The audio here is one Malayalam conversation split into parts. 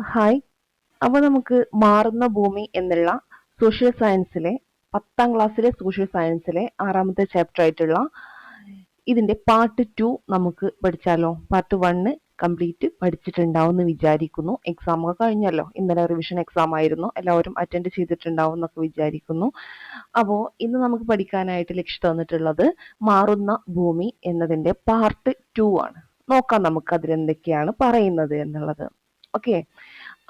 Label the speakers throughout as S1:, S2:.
S1: ഹായ്. അപ്പോൾ നമുക്ക് മാറുന്ന ഭൂമി എന്നുള്ള സോഷ്യൽ സയൻസിലെ 10ാം ക്ലാസ്സിലെ സോഷ്യൽ സയൻസിലെ 6ാമത്തെ ചാപ്റ്റർ ആയിട്ടുള്ള ഇതിന്റെ പാർട്ട് 2 നമുക്ക് പഠിച്ചാലോ? പാർട്ട് 1 കംപ്ലീറ്റ് പഠിച്ചിട്ടുണ്ടാവും എന്ന് വിചാരിക്കുന്നു. എക്സാം ഒക്കെ കഴിഞ്ഞല്ലോ. ഇന്നലെ റിവിഷൻ എക്സാം ആയിരുന്നു. എല്ലാവരും അറ്റൻഡ് ചെയ്തിട്ടുണ്ടാവും എന്നൊക്കെ വിചാരിക്കുന്നു. അപ്പോൾ ഇന്ന് നമുക്ക് പഠിക്കാനായിട്ട് ലക്ഷ്യം തന്നിട്ടുള്ളത് മാറുന്ന ഭൂമി എന്നതിന്റെ പാർട്ട് 2 ആണ്. നോക്കാം നമുക്ക് അതിലെന്തൊക്കെയാണ് പറയുന്നത് എന്നുള്ളത്. ഓക്കെ.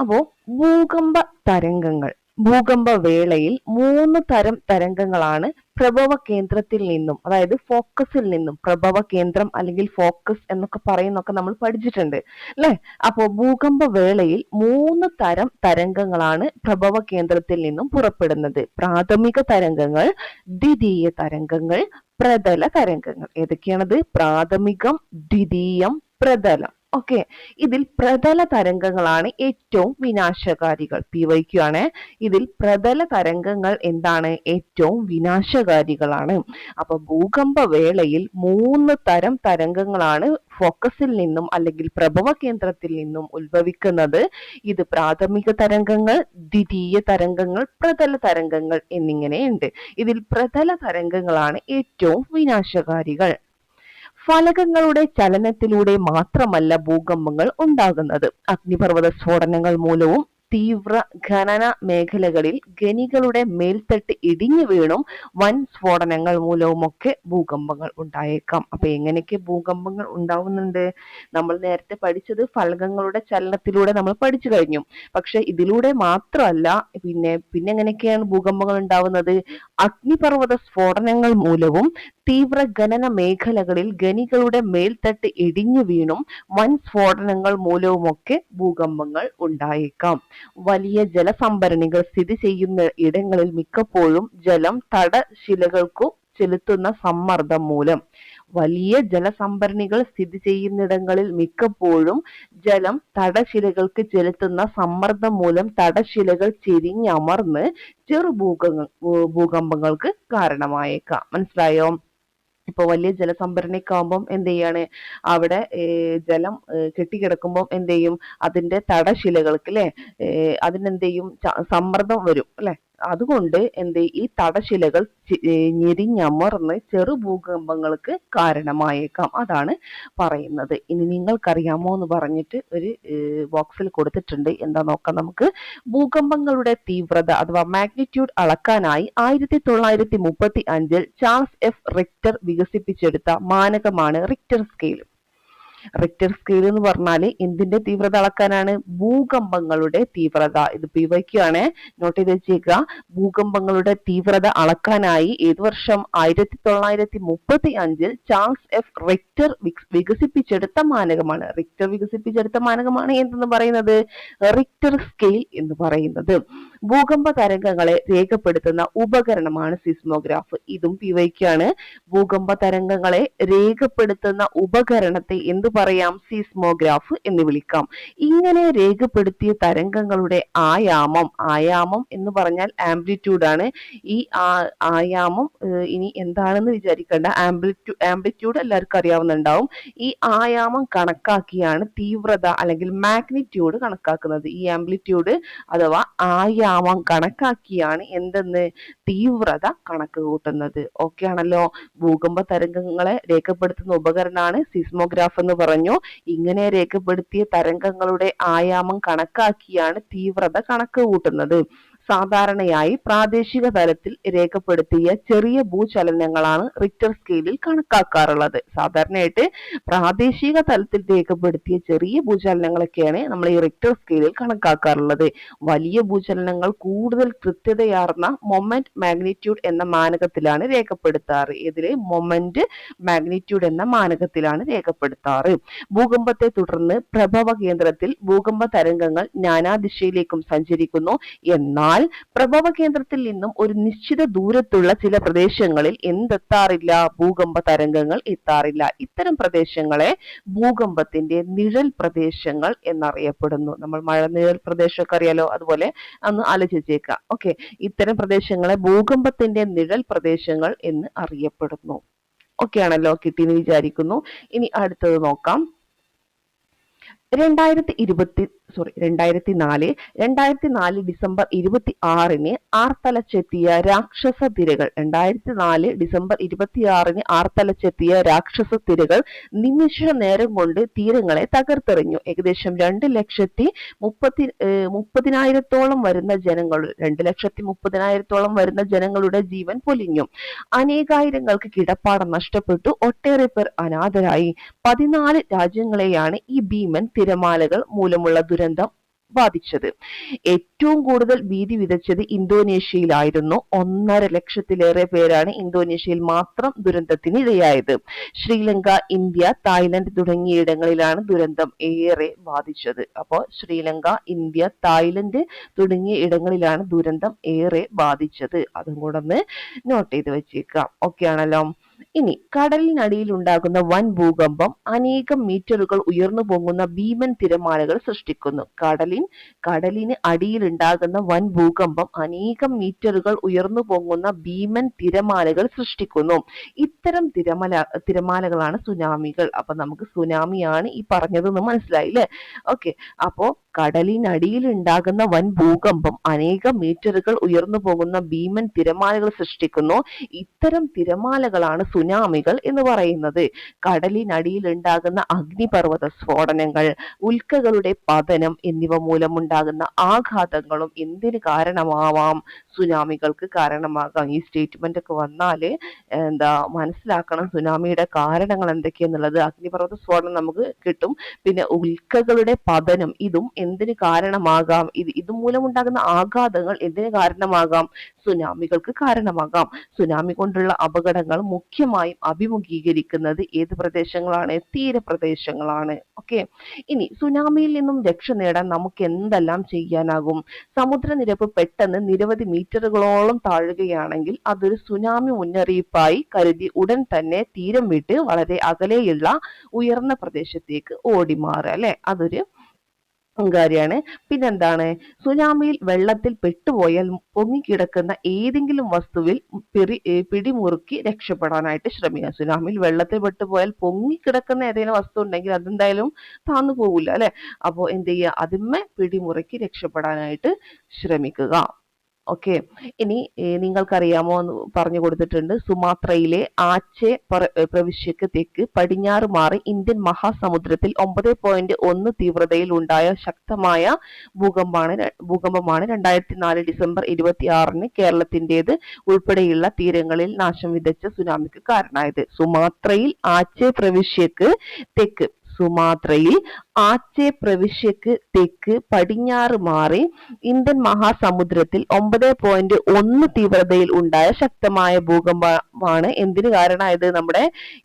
S1: അപ്പോ ഭൂകമ്പ തരംഗങ്ങൾ ഭൂകമ്പ വേളയിൽ 3 തരം തരംഗങ്ങളാണ് പ്രഭവ കേന്ദ്രത്തിൽ നിന്നും, അതായത് ഫോക്കസിൽ നിന്നും, പ്രഭവ കേന്ദ്രം അല്ലെങ്കിൽ ഫോക്കസ് എന്നൊക്കെ പറയുന്നൊക്കെ നമ്മൾ പഠിച്ചിട്ടുണ്ട് അല്ലെ? അപ്പോ ഭൂകമ്പ വേളയിൽ 3 തരം തരംഗങ്ങളാണ് പ്രഭവ കേന്ദ്രത്തിൽ നിന്നും പുറപ്പെടുന്നത്. പ്രാഥമിക തരംഗങ്ങൾ, ദ്വിതീയ തരംഗങ്ങൾ, പ്രതല തരംഗങ്ങൾ. ഏതൊക്കെയാണത്? പ്രാഥമികം, ദ്വിതീയം, പ്രതലം. ഓക്കെ. ഇതിൽ പ്രതല തരംഗങ്ങളാണ് ഏറ്റവും വിനാശകാരികൾ. PYQ ആണ്. ഇതിൽ പ്രതല തരംഗങ്ങൾ എന്താണ്? ഏറ്റവും വിനാശകാരികളാണ്. അപ്പൊ ഭൂകമ്പ വേളയിൽ 3 തരം തരംഗങ്ങളാണ് ഫോക്കസിൽ നിന്നും അല്ലെങ്കിൽ പ്രഭവ കേന്ദ്രത്തിൽ നിന്നും ഉത്ഭവിക്കുന്നത്. ഇത് പ്രാഥമിക തരംഗങ്ങൾ, ദ്വിതീയ തരംഗങ്ങൾ, പ്രതല തരംഗങ്ങൾ എന്നിങ്ങനെയുണ്ട്. ഇതിൽ പ്രതല തരംഗങ്ങളാണ് ഏറ്റവും വിനാശകാരികൾ. ഫലകങ്ങളുടെ ചലനത്തിലൂടെ മാത്രമല്ല ഭൂകമ്പങ്ങൾ ഉണ്ടാകുന്നത്. അഗ്നിപർവ്വത സ്ഫോടനങ്ങൾ മൂലവും തീവ്ര ഖനന മേഖലകളിൽ ഖനികളുടെ മേൽത്തട്ട് ഇടിഞ്ഞു വീണും വൻ സ്ഫോടനങ്ങൾ മൂലവുമൊക്കെ ഭൂകമ്പങ്ങൾ ഉണ്ടായേക്കാം. അപ്പൊ എങ്ങനെയൊക്കെ ഭൂകമ്പങ്ങൾ ഉണ്ടാവുന്നുണ്ട്? നമ്മൾ നേരത്തെ പഠിച്ചത് ഫലകങ്ങളുടെ ചലനത്തിലൂടെ നമ്മൾ പഠിച്ചു കഴിഞ്ഞു. പക്ഷെ ഇതിലൂടെ മാത്രമല്ല, പിന്നെ എങ്ങനെയൊക്കെയാണ് ഭൂകമ്പങ്ങൾ ഉണ്ടാവുന്നത്? അഗ്നിപർവ്വത സ്ഫോടനങ്ങൾ മൂലവും തീവ്ര ഖനന മേഖലകളിൽ ഖനികളുടെ മേൽത്തട്ട് ഇടിഞ്ഞു വീണും വൻ സ്ഫോടനങ്ങൾ മൂലവുമൊക്കെ ഭൂകമ്പങ്ങൾ ഉണ്ടായേക്കാം. വലിയ ജലസംഭരണികൾ സ്ഥിതി ചെയ്യുന്ന ഇടങ്ങളിൽ മിക്കപ്പോഴും ജലം തടശിലകൾക്കു ചെലുത്തുന്ന സമ്മർദ്ദം മൂലം വലിയ ജലസംഭരണികൾ സ്ഥിതി ചെയ്യുന്നിടങ്ങളിൽ മിക്കപ്പോഴും ജലം തടശിലകൾക്ക് ചെലുത്തുന്ന സമ്മർദ്ദം മൂലം തടശിലകൾ ചെരിഞ്ഞമർന്ന് ചെറു ഭൂകമ്പങ്ങൾക്ക് കാരണമായേക്കാം. മനസ്സിലായോ? ഇപ്പൊ വലിയ ജലസംഭരണിയൊക്കെ ആകുമ്പം എന്ത് ചെയ്യാണ്? അവിടെ ജലം കെട്ടിക്കിടക്കുമ്പോൾ എന്ത് ചെയ്യും? അതിന്റെ തടശിലകൾക്ക് അല്ലെ അതിനെന്ത് ചെയ്യും? സമ്മർദ്ദം വരും അല്ലെ? അതുകൊണ്ട് എന്ത് ഈ തടശിലകൾ ഞെരിഞ്ഞമർന്ന് ചെറു ഭൂകമ്പങ്ങൾക്ക് കാരണമായേക്കാം. അതാണ് പറയുന്നത്. ഇനി നിങ്ങൾക്കറിയാമോ എന്ന് പറഞ്ഞിട്ട് ഒരു ബോക്സിൽ കൊടുത്തിട്ടുണ്ട്. എന്താ നോക്കാം നമുക്ക്. ഭൂകമ്പങ്ങളുടെ തീവ്രത അഥവാ മാഗ്നിറ്റ്യൂഡ് അളക്കാനായി 1935 ചാൾസ് എഫ് റിക്ടർ വികസിപ്പിച്ചെടുത്ത മാനകമാണ് റിക്ടർ സ്കെയിൽ. റിക്ടർ സ്കെയിൽ എന്ന് പറഞ്ഞാൽ എന്തിന്റെ തീവ്രത അളക്കാനാണ്? ഭൂകമ്പങ്ങളുടെ തീവ്രത. ഇത് PYQ ആണ്, നോട്ട് ചെയ്ത് വെച്ചേക്കുക. ഭൂകമ്പങ്ങളുടെ തീവ്രത അളക്കാനായി ഏത് വർഷം? 1935 ചാൾസ് എഫ് റിക്ടർ വികസിപ്പിച്ചെടുത്ത മാനകമാണ്. റിക്ടർ വികസിപ്പിച്ചെടുത്ത മാനകമാണ് എന്തെന്ന് പറയുന്നത്? റിക്ടർ സ്കെയിൽ എന്ന് പറയുന്നത്. ഭൂകമ്പ തരംഗങ്ങളെ രേഖപ്പെടുത്തുന്ന ഉപകരണമാണ് സിസ്മോഗ്രാഫ്. ഇതും PYQ ആണ്. ഭൂകമ്പ തരംഗങ്ങളെ രേഖപ്പെടുത്തുന്ന ഉപകരണത്തെ എന്ത് പറയാം? സിസ്മോഗ്രാഫ് എന്ന് വിളിക്കാം. ഇങ്ങനെ രേഖപ്പെടുത്തിയ തരംഗങ്ങളുടെ ആയാമം എന്ന് പറഞ്ഞാൽ ആംപ്ലിറ്റ്യൂഡ് ആണ്. ഈ ആയാമം ഇനി എന്താണെന്ന് വിചാരിക്കേണ്ട. ആംപ്ലിറ്റ്യൂഡ് എല്ലാവർക്കും അറിയാവുന്നുണ്ടാവും. ഈ ആയാമം കണക്കാക്കിയാണ് തീവ്രത അല്ലെങ്കിൽ മാഗ്നിറ്റ്യൂഡ് കണക്കാക്കുന്നത്. ഈ ആംപ്ലിറ്റ്യൂഡ് അഥവാ ആയാമം കണക്കാക്കിയാണ് എന്തെന്ന്? തീവ്രത കണക്ക് കൂട്ടുന്നത്. ഓക്കെ ആണല്ലോ? ഭൂകമ്പ തരംഗങ്ങളെ രേഖപ്പെടുത്തുന്ന ഉപകരണമാണ് സിസ്മോഗ്രാഫ് എന്ന് പറഞ്ഞു. ഇങ്ങനെ രേഖപ്പെടുത്തിയ തരംഗങ്ങളുടെ ആയാമം കണക്കാക്കിയാണ് തീവ്രത കണക്ക് കൂട്ടുന്നത്. സാധാരണയായി പ്രാദേശിക തലത്തിൽ രേഖപ്പെടുത്തിയ ചെറിയ ഭൂചലനങ്ങളാണ് റിക്ടർ സ്കെയിലിൽ കണക്കാക്കാറുള്ളത്. സാധാരണയായിട്ട് പ്രാദേശിക തലത്തിൽ രേഖപ്പെടുത്തിയ ചെറിയ ഭൂചലനങ്ങളൊക്കെയാണ് നമ്മൾ ഈ റിക്ടർ സ്കെയിലിൽ കണക്കാക്കാറുള്ളത്. വലിയ ഭൂചലനങ്ങൾ കൂടുതൽ കൃത്യതയാർന്ന മൊമെന്റ് മാഗ്നിറ്റ്യൂഡ് എന്ന മാനകത്തിലാണ് രേഖപ്പെടുത്താറ്. ഇതില് മൊമെന്റ് മാഗ്നിറ്റ്യൂഡ് എന്ന മാനകത്തിലാണ് രേഖപ്പെടുത്താറ്. ഭൂകമ്പത്തെ തുടർന്ന് പ്രഭവ കേന്ദ്രത്തിൽ ഭൂകമ്പ തരംഗങ്ങൾ നാനാദിശയിലേക്കും സഞ്ചരിക്കുന്നു. എന്നാൽ പ്രഭവ കേന്ദ്രത്തിൽ നിന്നും ഒരു നിശ്ചിത ദൂരത്തുള്ള ചില പ്രദേശങ്ങളിൽ എന്തെത്താറില്ല? ഭൂകമ്പ തരംഗങ്ങൾ എത്താറില്ല. ഇത്തരം പ്രദേശങ്ങളെ ഭൂകമ്പത്തിന്റെ നിഴൽ പ്രദേശങ്ങൾ എന്നറിയപ്പെടുന്നു. നമ്മൾ മഴനിഴൽ പ്രദേശമൊക്കെ അറിയാലോ, അതുപോലെ ഒന്ന് ആലോചിച്ചേക്കാം. ഓക്കെ. ഇത്തരം പ്രദേശങ്ങളെ ഭൂകമ്പത്തിന്റെ നിഴൽ പ്രദേശങ്ങൾ എന്ന് അറിയപ്പെടുന്നു. ഓക്കെ ആണല്ലോ? കിട്ടിയെന്ന് വിചാരിക്കുന്നു. ഇനി അടുത്തത് നോക്കാം. 2020 2004 ഡിസംബർ 26-ന് ആർത്തലച്ചെത്തിയ രാക്ഷസ തിരകൾ 2004 ഡിസംബർ 26-ന് ആർത്തലച്ചെത്തിയ രാക്ഷസ തിരകൾ നിമിഷ നേരം കൊണ്ട് തീരങ്ങളെ തകർത്തെറിഞ്ഞു. ഏകദേശം 2,30,000-ത്തോളം വരുന്ന ജനങ്ങൾ 2,30,000-ത്തോളം വരുന്ന ജനങ്ങളുടെ ജീവൻ പൊലിഞ്ഞു. അനേകായിരങ്ങൾക്ക് കിടപ്പാടം നഷ്ടപ്പെട്ടു. ഒട്ടേറെ പേർ അനാഥരായി. 14 രാജ്യങ്ങളെയാണ് ഈ ഭീമൻ തിരമാലകൾ മൂലമുള്ള ദുരന്തം ബാധിച്ചത്. ഏറ്റവും കൂടുതൽ ഭീതി വിതച്ചത് ഇന്തോനേഷ്യയിലായിരുന്നു. 1.5 ലക്ഷത്തിലേറെ പേരാണ് ഇന്തോനേഷ്യയിൽ മാത്രം ദുരന്തത്തിന് ഇരയായത്. ശ്രീലങ്ക, ഇന്ത്യ, തായ്ലൻഡ് തുടങ്ങിയ ഇടങ്ങളിലാണ് ദുരന്തം ഏറെ ബാധിച്ചത്. അപ്പോൾ ശ്രീലങ്ക, ഇന്ത്യ, തായ്ലൻഡ് തുടങ്ങിയ ഇടങ്ങളിലാണ് ദുരന്തം ഏറെ ബാധിച്ചത്. അതും കൂടെ ഒന്ന് നോട്ട് ചെയ്ത് വെച്ചേക്കാം. ഓക്കെ ആണല്ലോ. ഇനി കടലിനടിയിൽ ഉണ്ടാകുന്ന വൻ ഭൂകമ്പം അനേകം മീറ്ററുകൾ ഉയർന്നു പൊങ്ങുന്ന ഭീമൻ തിരമാലകൾ സൃഷ്ടിക്കുന്നു. കടലിന് അടിയിൽ ഉണ്ടാകുന്ന വൻ ഭൂകമ്പം അനേകം മീറ്ററുകൾ ഉയർന്നു പൊങ്ങുന്ന ഭീമൻ തിരമാലകൾ സൃഷ്ടിക്കുന്നു. ഇത്തരം തിരമാലകളാണ് സുനാമികൾ. അപ്പൊ നമുക്ക് സുനാമിയാണ് ഈ പറഞ്ഞതെന്ന് മനസ്സിലായില്ലേ? ഓക്കെ. അപ്പോ കടലിനടിയിൽ ഉണ്ടാകുന്ന വൻ ഭൂകമ്പം അനേകം മീറ്ററുകൾ ഉയർന്നു പോകുന്ന ഭീമൻ തിരമാലകൾ സൃഷ്ടിക്കുന്നു. ഇത്തരം തിരമാലകളാണ് സുനാമികൾ എന്ന് പറയുന്നത്. കടലിനടിയിൽ ഉണ്ടാകുന്ന അഗ്നിപർവ്വത സ്ഫോടനങ്ങൾ, ഉൽക്കകളുടെ പതനം എന്നിവ മൂലമുണ്ടാകുന്ന ആഘാതങ്ങളും എന്തിന് കാരണമാവാം? സുനാമികൾക്ക് കാരണമാകാം. ഈ സ്റ്റേറ്റ്മെന്റ് ഒക്കെ വന്നാല് മനസ്സിലാക്കണം സുനാമിയുടെ കാരണങ്ങൾ എന്തൊക്കെയെന്നുള്ളത്. അഗ്നിപർവ്വത സ്ഫോടനം നമുക്ക് കിട്ടും. പിന്നെ ഉൽക്കകളുടെ പതനം, ഇതും എന്തിന് കാരണമാകാം? ഇതുമൂലമുണ്ടാകുന്ന ആഘാതങ്ങൾ എന്തിന് കാരണമാകാം? സുനാമികൾക്ക് കാരണമാകാം. സുനാമി കൊണ്ടുള്ള അപകടങ്ങൾ മുഖ്യമായും അഭിമുഖീകരിക്കുന്നത് ഏത് പ്രദേശങ്ങളാണ്? തീരപ്രദേശങ്ങളാണ്. ഓക്കെ. ഇനി സുനാമിയിൽ നിന്നും രക്ഷ നേടാൻ നമുക്ക് എന്തെല്ലാം ചെയ്യാനാകും? സമുദ്രനിരപ്പ് പെട്ടെന്ന് നിരവധി മീറ്ററുകളോളം താഴുകയാണെങ്കിൽ അതൊരു സുനാമി മുന്നറിയിപ്പായി കരുതി ഉടൻ തന്നെ തീരം വിട്ട് വളരെ അകലെയുള്ള ഉയർന്ന പ്രദേശത്തേക്ക് ഓടിമാറുക, അല്ലെ? അതൊരു കാര്യമാണ്. പിന്നെന്താണ്? സുനാമിയിൽ വെള്ളത്തിൽ പെട്ടുപോയാൽ പൊങ്ങിക്കിടക്കുന്ന ഏതെങ്കിലും വസ്തുവിൽ പിടിമുറുക്കി രക്ഷപ്പെടാനായിട്ട് ശ്രമിക്കുക. സുനാമിയിൽ വെള്ളത്തിൽ പെട്ടുപോയാൽ പൊങ്ങിക്കിടക്കുന്ന ഏതെങ്കിലും വസ്തു ഉണ്ടെങ്കിൽ അതെന്തായാലും താന്നു പോകില്ല, അല്ലെ? അപ്പോൾ എന്ത് ചെയ്യുക? അതിന്മേൽ പിടിമുറുക്കി രക്ഷപ്പെടാനായിട്ട് ശ്രമിക്കുക. ഓക്കെ. ഇനി നിങ്ങൾക്കറിയാമോ എന്ന് പറഞ്ഞു കൊടുത്തിട്ടുണ്ട്. സുമാത്രയിലെ ആച്ചെ പ്രവിശ്യക്ക് തെക്ക് പടിഞ്ഞാറ് മാറി ഇന്ത്യൻ മഹാസമുദ്രത്തിൽ 9.1 തീവ്രതയിൽ ഉണ്ടായ ശക്തമായ ഭൂകമ്പമാണ് 2004 ഡിസംബർ 26-ന് കേരളത്തിൻ്റെത് ഉൾപ്പെടെയുള്ള തീരങ്ങളിൽ നാശം വിതച്ച സുനാമിക്ക് കാരണമായത്. സുമാത്രയിൽ ആച്ചെ പ്രവിശ്യക്ക് തെക്ക് പടിഞ്ഞാറ് മാറി ഇന്ത്യൻ മഹാസമുദ്രത്തിൽ 9.1 തീവ്രതയിൽ ഉണ്ടായ ശക്തമായ ഭൂകമ്പമാണ് എന്തിന് കാരണമായത്? നമ്മുടെ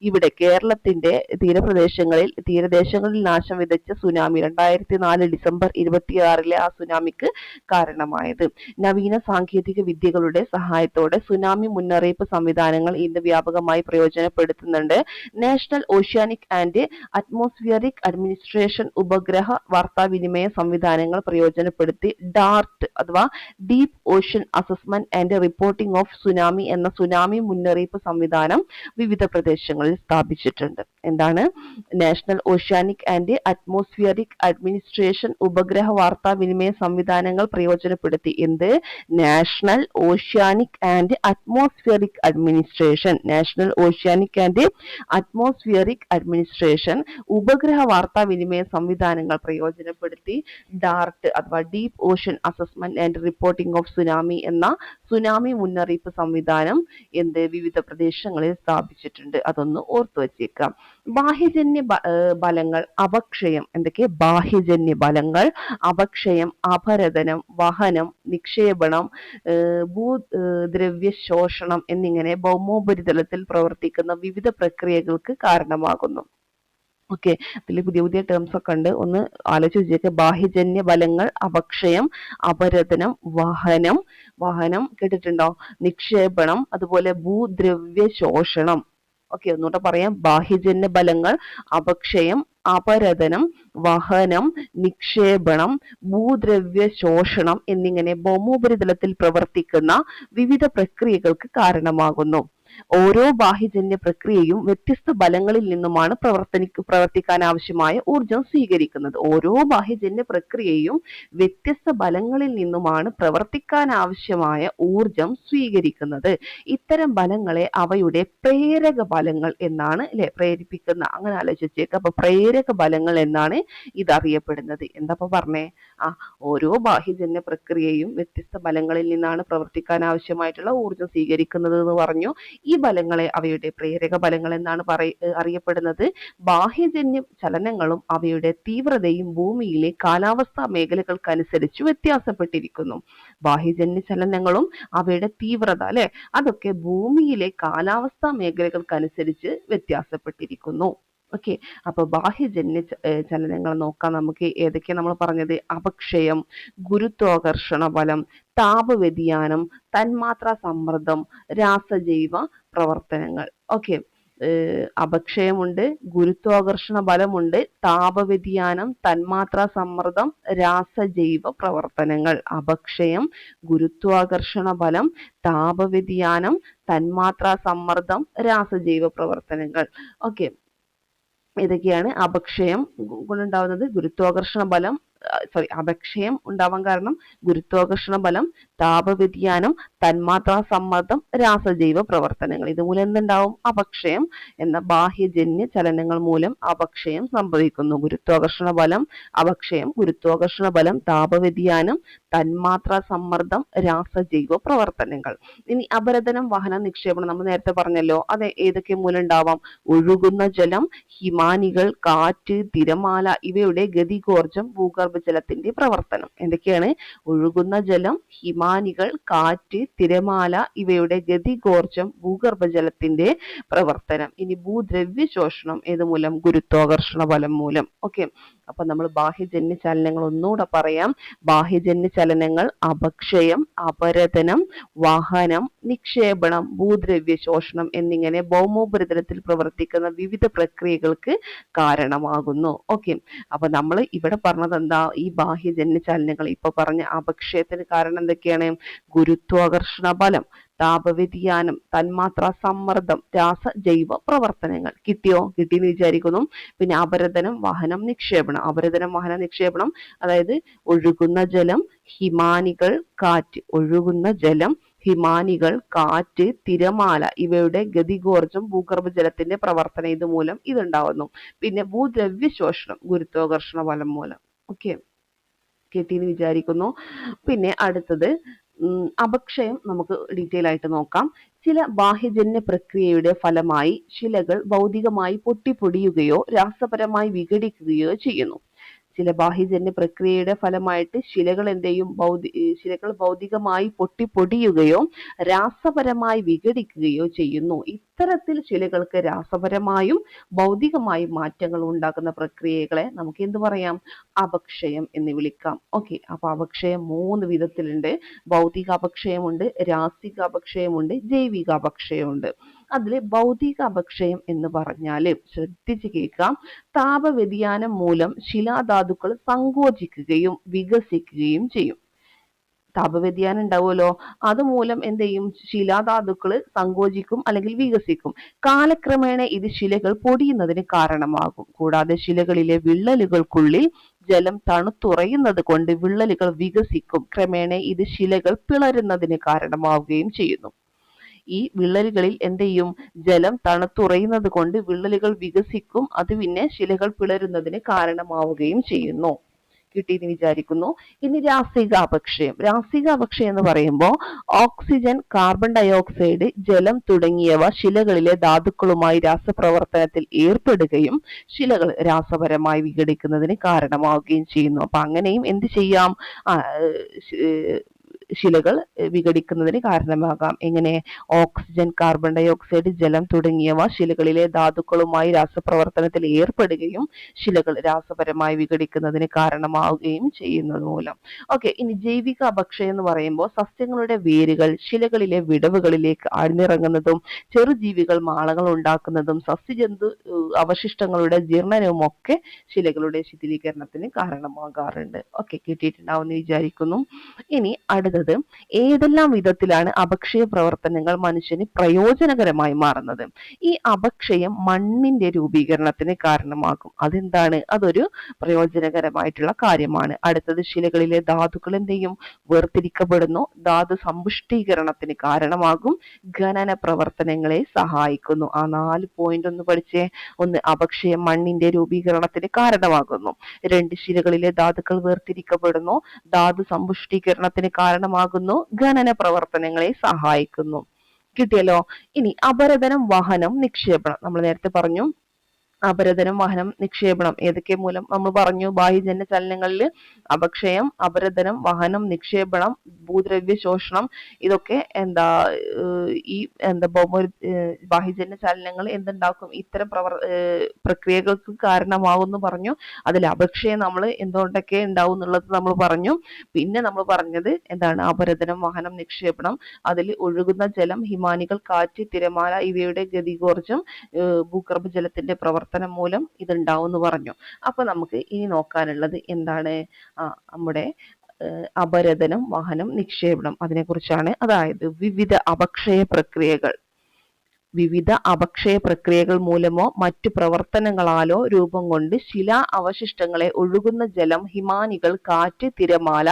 S1: ഇവിടെ കേരളത്തിന്റെ തീരദേശങ്ങളിൽ നാശം വിതച്ച സുനാമി 2004 ഡിസംബർ 26-ലെ ആ സുനാമിക്ക് കാരണമായത്. നവീന സാങ്കേതിക വിദ്യകളുടെ സഹായത്തോടെ സുനാമി മുന്നറിയിപ്പ് സംവിധാനങ്ങൾ ഇന്ന് വ്യാപകമായി പ്രയോജനപ്പെടുത്തുന്നുണ്ട്. National oceanic and atmospheric administration ഉപഗ്രഹ വാർത്താവിനിമയ സംവിധാനങ്ങൾ പ്രയോജനപ്പെടുത്തി ഡാർട്ട് അഥവാ deep ocean assessment and reporting of tsunami എന്ന സുനാമി മുന്നറിയിപ്പ് സംവിധാനം വിവിധ പ്രദേശങ്ങളിൽ സ്ഥാപിച്ചിട്ടുണ്ട്. എന്താണ്? National oceanic and atmospheric administration ഉപഗ്രഹ വാർത്താവിനിമയ സംവിധാനങ്ങൾ പ്രയോജനപ്പെടുത്തി. എന്ത്? National oceanic and atmospheric administration ഉപഗ്രഹ വാർത്താവിനിമയ സംവിധാനങ്ങൾ പ്രയോജനപ്പെടുത്തി ഡാർട്ട് അഥവാ deep ocean assessment and reporting of tsunami എന്ന സുനാമി മുന്നറിയിപ്പ് സംവിധാനം വിവിധ പ്രദേശങ്ങളിൽ സ്ഥാപിച്ചിട്ടുണ്ട്. അതൊന്ന് ഓർത്തു വച്ചേക്കാം. ബാഹ്യജന്യ ബലങ്ങൾ അപക്ഷയം. എന്തൊക്കെ? ബാഹ്യജന്യ ബലങ്ങൾ അപക്ഷയം, അപരദനം, വഹനം, നിക്ഷേപണം, ഭൂദ്രവ്യ ശോഷണം എന്നിങ്ങനെ ഭൗമോപരിതലത്തിൽ പ്രവർത്തിക്കുന്ന വിവിധ പ്രക്രിയകൾക്ക് കാരണമാകുന്നു. ഓക്കെ. ഇതിൽ പുതിയ ടേംസ് ഒക്കെ ഉണ്ട്, ഒന്ന് ആലോചിച്ച് വെച്ചേക്ക്. ബാഹ്യജന്യ ബലങ്ങൾ അപക്ഷയം, അപരദനം, വഹനം കേട്ടിട്ടുണ്ടോ? നിക്ഷേപണം, അതുപോലെ ഭൂദ്രവ്യ ശോഷണം. ഓക്കെ, ഒന്നുകൂടെ പറയാം. ബാഹ്യജന്യ ബലങ്ങൾ അപക്ഷയം, അപരദനം, വഹനം, നിക്ഷേപണം, ഭൂദ്രവ്യ ശോഷണം എന്നിങ്ങനെ ഭൗമോപരിതലത്തിൽ പ്രവർത്തിക്കുന്ന വിവിധ പ്രക്രിയകൾക്ക് കാരണമാകുന്നു. ഓരോ ബാഹ്യജന്യ പ്രക്രിയയും വ്യത്യസ്ത ബലങ്ങളിൽ നിന്നുമാണ് പ്രവർത്തിക്കാൻ ആവശ്യമായ ഊർജം സ്വീകരിക്കുന്നത്. ഓരോ ബാഹ്യജന്യ പ്രക്രിയയും വ്യത്യസ്ത ബലങ്ങളിൽ നിന്നുമാണ് പ്രവർത്തിക്കാൻ ആവശ്യമായ ഊർജം സ്വീകരിക്കുന്നത്. ഇത്തരം ബലങ്ങളെ അവയുടെ പ്രേരക ബലങ്ങൾ എന്നാണ് അല്ലെ, പ്രേരിപ്പിക്കുന്ന, അങ്ങനെ ആലോചിച്ചേക്ക്. അപ്പൊ പ്രേരക ബലങ്ങൾ എന്നാണ് ഇത് അറിയപ്പെടുന്നത്. എന്താ പറഞ്ഞേ? ഓരോ ബാഹ്യജന്യ പ്രക്രിയയും വ്യത്യസ്ത ബലങ്ങളിൽ നിന്നാണ് പ്രവർത്തിക്കാൻ ആവശ്യമായിട്ടുള്ള ഊർജം സ്വീകരിക്കുന്നത് എന്ന് പറഞ്ഞു. ഈ ബലങ്ങളെ അവയുടെ പ്രേരക ബലങ്ങൾ എന്നാണ് അറിയപ്പെടുന്നത്. ബാഹ്യജന്യ ചലനങ്ങളും അവയുടെ തീവ്രതയും ഭൂമിയിലെ കാലാവസ്ഥാ മേഖലകൾക്കനുസരിച്ച് വ്യത്യാസപ്പെട്ടിരിക്കുന്നു. ബാഹ്യജന്യ ചലനങ്ങളും അവയുടെ തീവ്രത അല്ലെ, അതൊക്കെ ഭൂമിയിലെ കാലാവസ്ഥാ മേഖലകൾക്കനുസരിച്ച് വ്യത്യാസപ്പെട്ടിരിക്കുന്നു. ഓക്കെ, അപ്പൊ ബാഹ്യജന്യ ചലനങ്ങൾ നോക്കാം നമുക്ക്. ഏതൊക്കെയാണ് നമ്മൾ പറഞ്ഞത്? അപക്ഷയം, ഗുരുത്വാകർഷണ ബലം, താപവ്യതിയാനം, തന്മാത്രാ സമ്മർദ്ദം, രാസജൈവ പ്രവർത്തനങ്ങൾ. ഓക്കെ, അപക്ഷയമുണ്ട്, ഗുരുത്വാകർഷണ ബലമുണ്ട്, താപവ്യതിയാനം, തന്മാത്രാ സമ്മർദ്ദം, രാസജൈവ പ്രവർത്തനങ്ങൾ. അപക്ഷയം, ഗുരുത്വാകർഷണ ബലം, താപവ്യതിയാനം, തന്മാത്രാ സമ്മർദ്ദം, രാസജൈവ പ്രവർത്തനങ്ങൾ. ഓക്കെ, ഇതൊക്കെയാണ് അപക്ഷയം കൊണ്ടുണ്ടാവുന്നത്. ഗുരുത്വാകർഷണ ബലം അപക്ഷയം ഉണ്ടാവാൻ കാരണം ഗുരുത്വാകർഷണ ബലം, താപവ്യതിയാനം, തന്മാത്രാ സമ്മർദ്ദം, രാസജൈവ പ്രവർത്തനങ്ങൾ. ഇതുമൂലം എന്തുണ്ടാവും? അപക്ഷയം എന്ന ബാഹ്യജന്യ ചലനങ്ങൾ മൂലം അപക്ഷയം സംഭവിക്കുന്നു. ഗുരുത്വാകർഷണ ബലം, അപക്ഷയം, ഗുരുത്വാകർഷണ ബലം, താപവ്യതിയാനം, തന്മാത്രാ സമ്മർദ്ദം, രാസജൈവ പ്രവർത്തനങ്ങൾ. ഇനി അപരദനം, വഹനം, നിക്ഷേപണം നമ്മൾ നേരത്തെ പറഞ്ഞല്ലോ. അത് ഏതൊക്കെ മൂലം ഉണ്ടാവാം? ഒഴുകുന്ന ജലം, ഹിമാനികൾ, കാറ്റ്, തിരമാല ഇവയുടെ ഗതികോർജം, ഭൂഗർഭജലത്തിന്റെ പ്രവർത്തനം. എന്തൊക്കെയാണ്? ഒഴുകുന്ന ജലം, ഹിമാനികൾ, കാറ്റ്, തിരമാല ഇവയുടെ ഗതികോർജം, ഭൂഗർഭജലത്തിന്റെ പ്രവർത്തനം. ഇനി ഭൂദ്രവ്യ ശോഷണം ഏതുമൂലം? ഗുരുത്വാകർഷണ ബലം മൂലം. ഓക്കെ, അപ്പൊ നമ്മൾ ബാഹ്യജന്യ ചലനങ്ങൾ ഒന്നുകൂടെ പറയാം. ബാഹ്യജന്യ ചലനങ്ങൾ അപക്ഷയം, അപരദനം, വഹനം, നിക്ഷേപണം, ഭൂദ്രവ്യ ശോഷണം എന്നിങ്ങനെ ഭൗമോപരിതലത്തിൽ പ്രവർത്തിക്കുന്ന വിവിധ പ്രക്രിയകൾക്ക് കാരണമാകുന്നു. ഓക്കെ, അപ്പൊ നമ്മൾ ഇവിടെ പറഞ്ഞത് എന്താ? ഈ ബാഹ്യജന്യ ചലനങ്ങൾ ഇപ്പൊ പറഞ്ഞ അപക്ഷയത്തിന് കാരണം എന്തൊക്കെയാണ്? ഗുരുത്വാകർഷണ ബലം, താപവ്യതിയാനം, തന്മാത്രാ സമ്മർദ്ദം, രാസജൈവ പ്രവർത്തനങ്ങൾ. കിട്ടിയോ? കിട്ടിയെന്ന് വിചാരിക്കുന്നു. പിന്നെ അപരദനം, വഹനം, നിക്ഷേപണം. അപരദനം, വഹനം, നിക്ഷേപണം അതായത് ഒഴുകുന്ന ജലം, ഹിമാനികൾ, കാറ്റ്. ഒഴുകുന്ന ജലം, ഹിമാനികൾ, കാറ്റ്, തിരമാല ഇവയുടെ ഗതികോർജം, ഭൂഗർഭജലത്തിന്റെ പ്രവർത്തനം ഇതുമൂലം ഇതുണ്ടാവുന്നു. പിന്നെ ഭൂദ്രവ്യ ശോഷണം ഗുരുത്വാകർഷണ ബലം മൂലം. ഓക്കെ, കിട്ടിയെന്ന് വിചാരിക്കുന്നു. പിന്നെ അടുത്തത് അപക്ഷയം നമുക്ക് ഡീറ്റെയിൽ ആയിട്ട് നോക്കാം. ചില ബാഹ്യജന്യ പ്രക്രിയയുടെ ഫലമായി ശിലകൾ ഭൗതികമായി പൊട്ടിപ്പൊടിയുകയോ രാസപരമായി വിഘടിക്കുകയോ ചെയ്യുന്നു. ചില ബാഹ്യജന്യ പ്രക്രിയയുടെ ഫലമായിട്ട് ശിലകൾ എന്തെയും ശിലകൾ ഭൗതികമായി പൊട്ടിപ്പൊടിയുകയോ രാസപരമായി വിഘടിക്കുകയോ ചെയ്യുന്നു. ഇത്തരത്തിൽ ശിലകൾക്ക് രാസപരമായും ഭൗതികമായും മാറ്റങ്ങൾ ഉണ്ടാക്കുന്ന പ്രക്രിയകളെ നമുക്ക് എന്ത് പറയാം? അപക്ഷയം എന്ന് വിളിക്കാം. ഓക്കെ, അപ്പൊ അപക്ഷയം 3 വിധത്തിലുണ്ട്. ഭൗതിക അപക്ഷയമുണ്ട്, രാസിക അപക്ഷയമുണ്ട്, ജൈവിക അപക്ഷയമുണ്ട്. അതിൽ ഭൗതിക അപക്ഷയം എന്ന് പറഞ്ഞാൽ ശ്രദ്ധിച്ച് കേൾക്കാം. താപവ്യതിയാനം മൂലം ശിലാധാതുക്കൾ സങ്കോചിക്കുകയും വികസിക്കുകയും ചെയ്യും. താപവ്യതിയാനം ഉണ്ടാവുമല്ലോ, അതുമൂലം എന്ത് ചെയ്യും? ശിലാധാതുക്കൾ സങ്കോചിക്കും അല്ലെങ്കിൽ വികസിക്കും. കാലക്രമേണ ഇത് ശിലകൾ പൊടിയുന്നതിന് കാരണമാകും. കൂടാതെ ശിലകളിലെ വിള്ളലുകൾക്കുള്ളിൽ ജലം തണുത്തുറയുന്നത് കൊണ്ട് വിള്ളലുകൾ വികസിക്കും. ക്രമേണ ഇത് ശിലകൾ പിളരുന്നതിന് കാരണമാവുകയും ചെയ്യുന്നു. ഈ വിള്ളലുകളിൽ എന്ത് ചെയ്യും? ജലം തണുത്തുറയുന്നത് കൊണ്ട് വിള്ളലുകൾ വികസിക്കും. അത് പിന്നെ ശിലകൾ പിളരുന്നതിന് കാരണമാവുകയും ചെയ്യുന്നു. കിട്ടിയെന്ന് വിചാരിക്കുന്നു. ഇനി രാസിക അപക്ഷയം. രാസിക അപക്ഷയം എന്ന് പറയുമ്പോൾ ഓക്സിജൻ, കാർബൺ ഡയോക്സൈഡ്, ജലം തുടങ്ങിയവ ശിലകളിലെ ധാതുക്കളുമായി രാസപ്രവർത്തനത്തിൽ ഏർപ്പെടുകയും ശിലകൾ രാസപരമായി വിഘടിക്കുന്നതിന് കാരണമാവുകയും ചെയ്യുന്നു. അപ്പൊ അങ്ങനെയും എന്ത് ചെയ്യാം? ശിലകൾ വിഘടിക്കുന്നതിന് കാരണമാകാം. എങ്ങനെ? ഓക്സിജൻ, കാർബൺ ഡയോക്സൈഡ്, ജലം തുടങ്ങിയവ ശിലകളിലെ ധാതുക്കളുമായി രാസപ്രവർത്തനത്തിൽ ഏർപ്പെടുകയും ശിലകൾ രാസപരമായി വിഘടിക്കുന്നതിന് കാരണമാവുകയും ചെയ്യുന്നത് മൂലം. ഓക്കെ, ഇനി ജൈവിക അപക്ഷയം എന്ന് പറയുമ്പോൾ സസ്യങ്ങളുടെ വേരുകൾ ശിലകളിലെ വിടവുകളിലേക്ക് ആഴ്ന്നിറങ്ങുന്നതും ചെറുജീവികൾ മാളങ്ങൾ ഉണ്ടാക്കുന്നതും സസ്യജന്തു അവശിഷ്ടങ്ങളുടെ ജീർണനവും ഒക്കെ ശിലകളുടെ ശിഥിലീകരണത്തിന് കാരണമാകാറുണ്ട്. ഓക്കെ, കിട്ടിയിട്ടുണ്ടാവുമെന്ന് വിചാരിക്കുന്നു. ഇനി അടുത്ത അടുത്തത്, ഏതെല്ലാം വിധത്തിലാണ് അപക്ഷയ പ്രവർത്തനങ്ങൾ മനുഷ്യന് പ്രയോജനകരമായി മാറുന്നത്? ഈ അപക്ഷയം മണ്ണിന്റെ രൂപീകരണത്തിന് കാരണമാകും. അതെന്താണ്? അതൊരു പ്രയോജനകരമായിട്ടുള്ള കാര്യമാണ്. അടുത്തത്, ശിലകളിലെ ധാതുക്കൾ എന്ത് ചെയ്യും? വേർതിരിക്കപ്പെടുന്നു. ധാതു സമ്പുഷ്ടീകരണത്തിന് കാരണമാകും. ഖനന പ്രവർത്തനങ്ങളെ സഹായിക്കുന്നു. ആ 4 പോയിന്റ് ഒന്ന് പഠിച്ചേ. ഒന്ന്, അപക്ഷയം മണ്ണിന്റെ രൂപീകരണത്തിന് കാരണമാകുന്നു. 2, ശിലകളിലെ ധാതുക്കൾ വേർതിരിക്കപ്പെടുന്നു. ധാതു സമ്പുഷ്ടീകരണത്തിന് കാരണമാകുന്നു. ഖനന പ്രവർത്തനങ്ങളെ സഹായിക്കുന്നു. കിട്ടിയല്ലോ. ഇനി അപരദനം, വഹനം, നിക്ഷേപണം. നമ്മൾ നേരത്തെ പറഞ്ഞു അപരദനം, വഹനം, നിക്ഷേപണം ഏതൊക്കെ മൂലം നമ്മൾ പറഞ്ഞു? ബാഹ്യജന്യ ചലനങ്ങളിൽ അപക്ഷയം, അപരദനം, വഹനം, നിക്ഷേപണം, ഭൂദ്രവ്യ ശോഷണം, ഇതൊക്കെ ഈ ബാഹ്യജന്യ ചലനങ്ങൾ എന്തുണ്ടാക്കും? ഇത്തരം പ്രക്രിയകൾക്ക് കാരണമാവുമെന്ന് പറഞ്ഞു. അതിൽ അപക്ഷയം നമ്മൾ എന്തുകൊണ്ടൊക്കെ ഉണ്ടാവും എന്നുള്ളത് നമ്മൾ പറഞ്ഞു. പിന്നെ നമ്മൾ പറഞ്ഞത് എന്താണ്? അപരദനം, വഹനം, നിക്ഷേപണം. അതിൽ ഒഴുകുന്ന ജലം, ഹിമാനികൾ, കാറ്റ്, തിരമാല ഇവയുടെ ഗതികോർജം, ഭൂഗർഭ ജലത്തിന്റെ പ്രവർത്തനം മൂലം ഇതുണ്ടാവും എന്ന് പറഞ്ഞു. അപ്പൊ നമുക്ക് ഇനി നോക്കാനുള്ളത് എന്താണ്? നമ്മുടെ അപരദനം, വഹനം, നിക്ഷേപണം അതിനെക്കുറിച്ചാണ്. അതായത് വിവിധ അപക്ഷയ പ്രക്രിയകൾ മൂലമോ മറ്റു പ്രവർത്തനങ്ങളാലോ രൂപം കൊണ്ട് ശിലാ അവശിഷ്ടങ്ങളെ ഒഴുകുന്ന ജലം, ഹിമാനികൾ, കാറ്റ്, തിരമാല